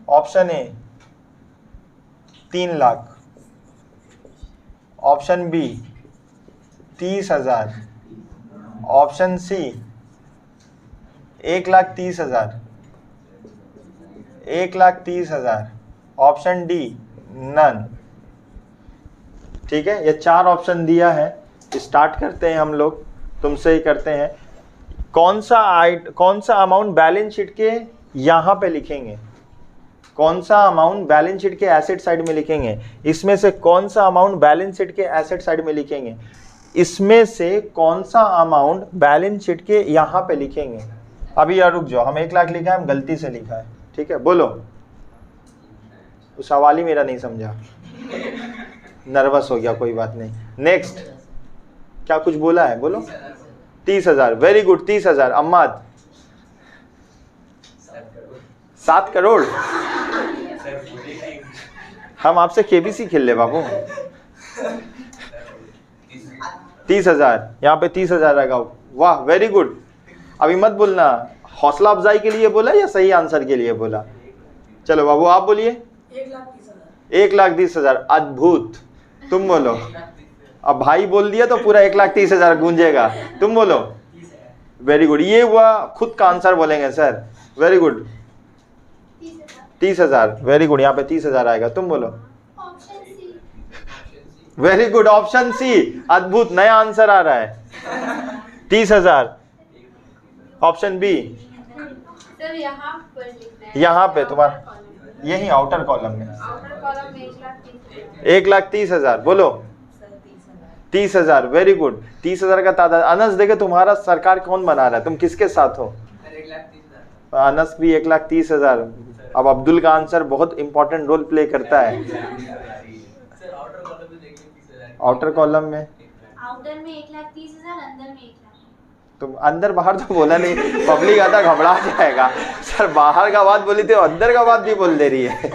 ऑप्शन ए 3 लाख, option B 30,000, option C 1,30,000, 1,30,000, option D none. ठीक है, ये 4 ऑप्शन दिया है। स्टार्ट करते हैं हम लोग, तुमसे ही करते हैं। कौन सा अमाउंट बैलेंस शीट के यहाँ पे लिखेंगे? कौन सा अमाउंट बैलेंस शीट के एसेट साइड में लिखेंगे? इसमें से कौन सा अमाउंट बैलेंस शीट के एसेट साइड में लिखेंगे? इसमें से कौन सा अमाउंट बैलेंस शीट के यहाँ पे लिखेंगे? अभी यार रुक जाओ, हम 1 लाख लिखा है, हम गलती से लिखा है। ठीक है, बोलो। उस सवाल ही मेरा नहीं समझा, नर्वस हो गया, कोई बात नहीं। नेक्स्ट, क्या कुछ बोला है? बोलो। 30,000, वेरी गुड, 30,000। अम्माद 7 करोड़। हम आपसे केबीसी खेल ले बाबू। 30,000, यहाँ पे 30,000 आएगा। वाह वेरी गुड। अभी मत बोलना, हौसला अफजाई के लिए बोला या सही आंसर के लिए बोला? चलो बाबू आप बोलिए। 1,30,000। अद्भुत। तुम बोलो। अब भाई बोल दिया तो पूरा 1,30,000 गूंजेगा। तुम बोलो। Very good. ये हुआ खुद का आंसर बोलेंगे sir. Very good. 30,000। Very good, यहाँ पे 30,000 आएगा। तुम बोलो। Very good, option C. अद्भुत, नया आंसर आ रहा है। 30,000। Option B. सर यहाँ पर लिखना है, यहाँ पे तुम्हारा यही आउटर कॉलम में आउटर कॉलम में 1,30,000। 1,30,000। बोलो। 30,000। Very good. 30,000 का तादाद। अनस देखे तुम्हारा सरकार कौन बना रहा है, तुम किसके साथ हो? अनस भी 1,30,000। अब अब्दुल का आंसर बहुत इंपॉर्टेंट रोल प्ले करता है। आउटर कॉलम में आउटर में 1,30,000, अंदर में 1 लाख। तुम अंदर बाहर तो बोला नहीं, पब्लिक आधा घबरा जाएगा। सर बाहर का बात बोली थी, अंदर का बात भी बोल दे रही है।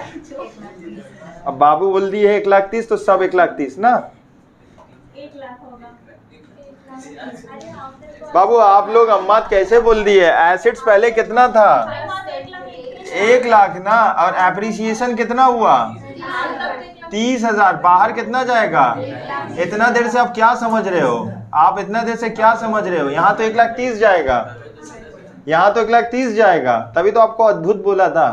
अब बाबू बोल दी है 1,30,000 तो सब 1,30,000 ना। 1 लाख होगा। बाबू आप लोग अम्मात कैसे बोल दिए? एसेट्स पहले कितना था? 1 लाख ना, और एप्रिसिएशन कितना हुआ? 30,000। बाहर कितना जाएगा? इतना देर से आप क्या समझ रहे हो? आप इतना देर से क्या समझ रहे हो? यहाँ तो 1,30,000 जाएगा, यहाँ तो 1,30,000 जाएगा। तभी तो आपको अद्भुत बोला था,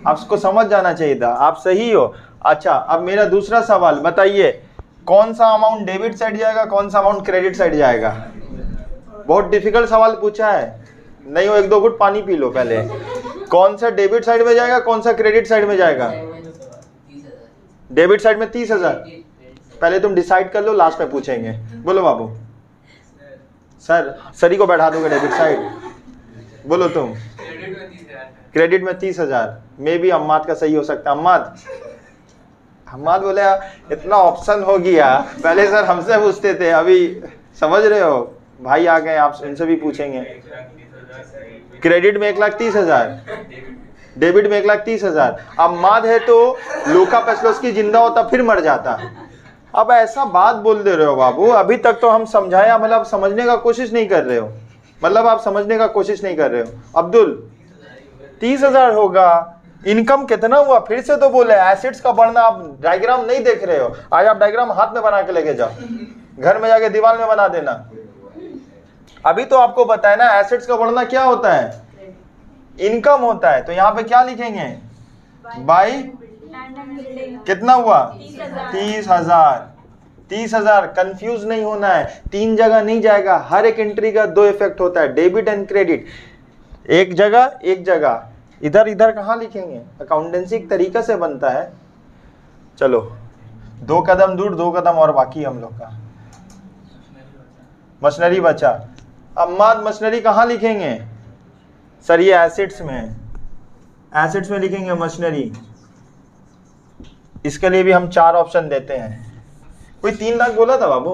आपको समझ जाना चाहिए था। आप सही हो। अच्छा अब मेरा दूसरा सवाल बताइए, कौन सा अमाउंट डेबिट साइड जाएगा, कौन सा अमाउंट क्रेडिट साइड जाएगा? बहुत डिफिकल्ट सवाल पूछा है। नहीं हो 1-2 घुट पानी पी लो पहले। कौन सा डेबिट साइड में जाएगा, कौन सा क्रेडिट साइड में जाएगा? डेबिट साइड में 30,000। पहले तुम डिसाइड कर लो, लास्ट में पूछेंगे। बोलो बाबू। सर सरी को बैठा दोगे डेबिट साइड? बोलो तुम। क्रेडिट में 30,000। मे भी अम्माद का सही हो सकता है। अम्माद बोले इतना ऑप्शन हो गया, पहले सर हमसे पूछते थे, अभी समझ रहे हो भाई आ गए, आप उनसे भी पूछेंगे। क्रेडिट में 1,30,000, डेबिट में 1,30,000। अब माद है तो लूका पेस्लोस्की जिंदा होता फिर मर जाता। अब ऐसा बात बोल दे रहे हो बाबू। अभी तक तो हम समझाया, मतलब समझने का कोशिश नहीं कर रहे हो, मतलब आप समझने का कोशिश नहीं कर रहे हो। अब्दुल 30,000 होगा। इनकम कितना हुआ फिर से तो बोले। एसेट्स का बढ़ना, आप डायग्राम नहीं देख रहे हो। आज आप डायग्राम हाथ में बना के लेके जाओ, घर में जाके दीवार में बना देना। अभी तो आपको बताया ना एसेट्स का बढ़ना क्या होता है, इनकम होता है। तो यहाँ पे क्या लिखेंगे? बाई कितना हुआ? 30,000। 30,000। कंफ्यूज नहीं होना है, 3 जगह नहीं जाएगा। हर एक एंट्री का 2 इफेक्ट होता है, डेबिट एंड क्रेडिट। एक जगह इधर इधर कहाँ लिखेंगे? अकाउंटेंसी एक तरीका से बनता है। चलो 2 कदम दूर, 2 कदम और बाकी हम लोग का। मशीनरी बचा। अम्माद मशीनरी कहाँ लिखेंगे? सर ये एसेट्स में है, एसेट्स में लिखेंगे मशीनरी। इसके लिए भी हम 4 ऑप्शन देते हैं। कोई 3 लाख बोला था बाबू?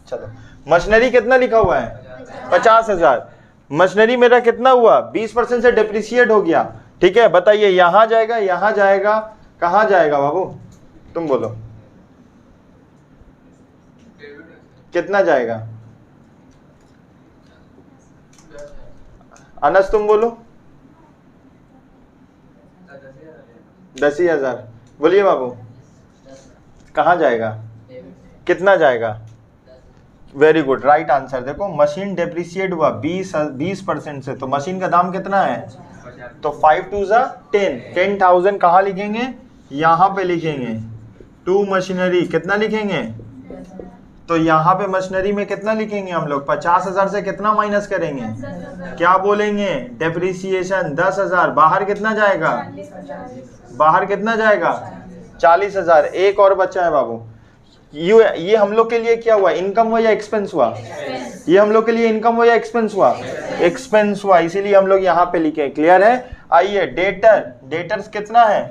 चलो मशीनरी कितना लिखा हुआ है? 50,000। मशीनरी मेरा कितना हुआ? 20% से डिप्रिशिएट हो गया। ठीक है बताइए, यहां जाएगा, यहां जाएगा, कहां जाएगा बाबू? तुम बोलो कितना जाएगा? अनस तुम बोलो। 10,000। बोलिए बाबू कहाँ जाएगा? कितना जाएगा? Very good, right answer. देखो मशीन डेप्रिशिएट हुआ 20% से, तो मशीन का दाम कितना है? तो 5 2 10। 10,000 कहाँ लिखेंगे? यहाँ पे लिखेंगे। 2 मशीनरी कितना लिखेंगे? तो यहाँ पे मशीनरी में कितना लिखेंगे हम लोग? 50,000 से कितना माइनस करेंगे? क्या बोलेंगे? डेप्रिसिएशन 10,000। बाहर कितना जाएगा? बाहर कितना जाएगा? 40,000। एक और बचा है बाबू। ये हम लोग के लिए क्या हुआ? इनकम हुआ या एक्सपेंस हुआ? ये हम लोग के लिए इनकम हुआ या एक्सपेंस हुआ? एक्सपेंस हुआ, इसीलिए हम लोग यहाँ पे लिखे। क्लियर है? आइए डेटर्स कितना है?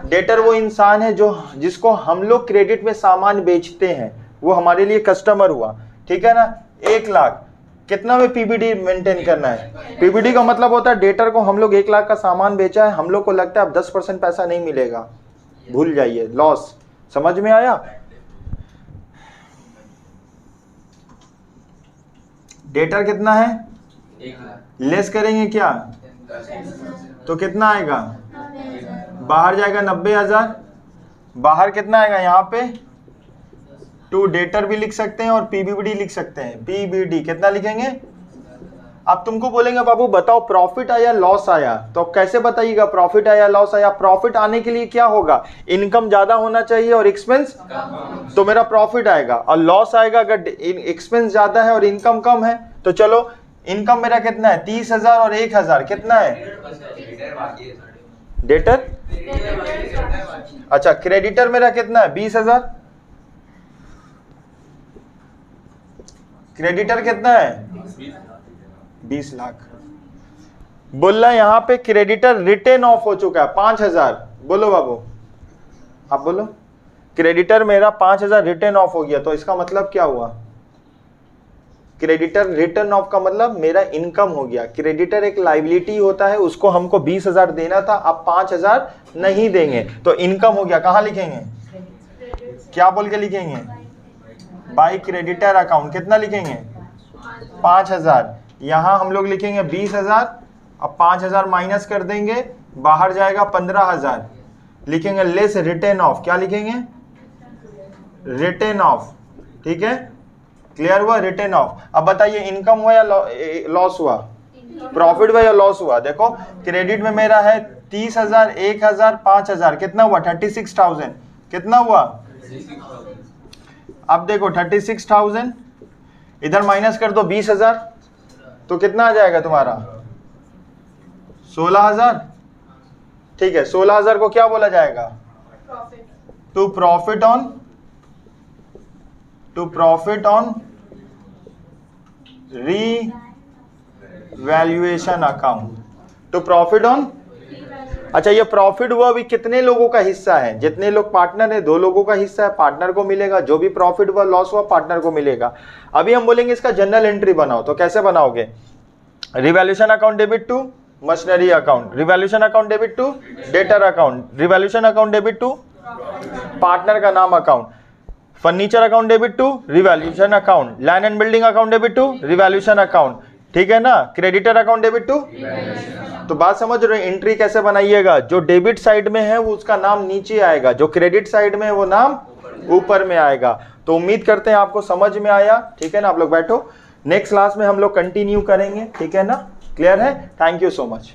डेटर वो इंसान है जो जिसको हम लोग क्रेडिट में सामान बेचते हैं, वो हमारे लिए कस्टमर हुआ। ठीक है ना? 1 लाख। कितना में पीबीडी मेंटेन करना है? पीबीडी का मतलब होता है डेटर को हम लोग 1 लाख का सामान बेचा है, हम लोग को लगता है अब 10% पैसा नहीं मिलेगा, भूल जाइए, लॉस। समझ में आया? डेटर कितना है? 1 लाख। लेस करेंगे क्या तो कितना आएगा? बाहर जाएगा 90,000। बाहर कितना आएगा? यहाँ पे 2 डेटर भी लिख सकते हैं और पीबीडी लिख सकते हैं। पीबीडी कितना लिखेंगे? अब तुमको बोलेंगे बाबू बताओ प्रॉफिट आया लॉस आया, तो कैसे बताइएगा प्रॉफिट आया लॉस आया? प्रॉफिट आने के लिए क्या होगा? इनकम ज्यादा होना चाहिए और एक्सपेंस, तो मेरा प्रॉफिट आएगा। और लॉस आएगा अगर एक्सपेंस ज्यादा है और इनकम कम है। तो चलो इनकम मेरा कितना है? 30,000 और 1,000 कितना है? डेटर, अच्छा क्रेडिटर मेरा कितना है? 20,000। क्रेडिटर कितना है? 20 लाख। बोल रहा है यहाँ पे क्रेडिटर रिटेन ऑफ हो चुका है 5,000। बोलो बाबू, आप बोलो। क्रेडिटर मेरा 5,000 रिटेन ऑफ हो गया, तो इसका मतलब क्या हुआ? क्रेडिटर रिटर्न ऑफ का मतलब मेरा इनकम हो गया। क्रेडिटर एक लाइबिलिटी होता है, उसको हमको 20,000 देना था, अब 5,000 नहीं देंगे, तो इनकम हो गया। कहाँ लिखेंगे? क्या बोल के लिखेंगे? By creditor account. कितना लिखेंगे? 5,000। यहाँ हम लोग लिखेंगे 20,000। अब 5,000 माइनस कर देंगे, बाहर जाएगा 15,000। लिखेंगे लेस रिटेन ऑफ। क्या लिखेंगे? Written off. ठीक है, क्लियर हुआ? Written off. अब बताइए इनकम हुआ या लॉस हुआ? प्रॉफिट हुआ या लॉस हुआ? देखो क्रेडिट में मेरा है 30,000, 1,000, 5,000, कितना हुआ? 36,000। कितना हुआ? अब देखो 36,000 इधर माइनस कर दो 20,000, तो कितना आ जाएगा तुम्हारा? 16,000। ठीक है, 16,000 को क्या बोला जाएगा? To profit on revaluation account. To profit on, अच्छा ये प्रॉफिट हुआ अभी कितने लोगों का हिस्सा है? जितने लोग पार्टनर है 2 लोगों का हिस्सा है, पार्टनर को मिलेगा। जो भी प्रॉफिट हुआ लॉस हुआ पार्टनर को मिलेगा। अभी हम बोलेंगे इसका जनरल एंट्री बनाओ, तो कैसे बनाओगे? Revaluation account debit to machinery account, revaluation account debit to debtor account, revaluation account debit to partner का नाम account, furniture account debit to revaluation account, land and building account debit to revaluation account. ठीक है ना? Creditor account debit to. तो बात समझ रहे हो? एंट्री कैसे बनाइएगा? जो डेबिट साइड में है वो उसका नाम नीचे आएगा, जो क्रेडिट साइड में है वो नाम ऊपर में आएगा। तो उम्मीद करते हैं आपको समझ में आया। ठीक है ना? आप लोग बैठो, नेक्स्ट क्लास में हम लोग कंटिन्यू करेंगे। ठीक है ना? क्लियर है? Thank you so much.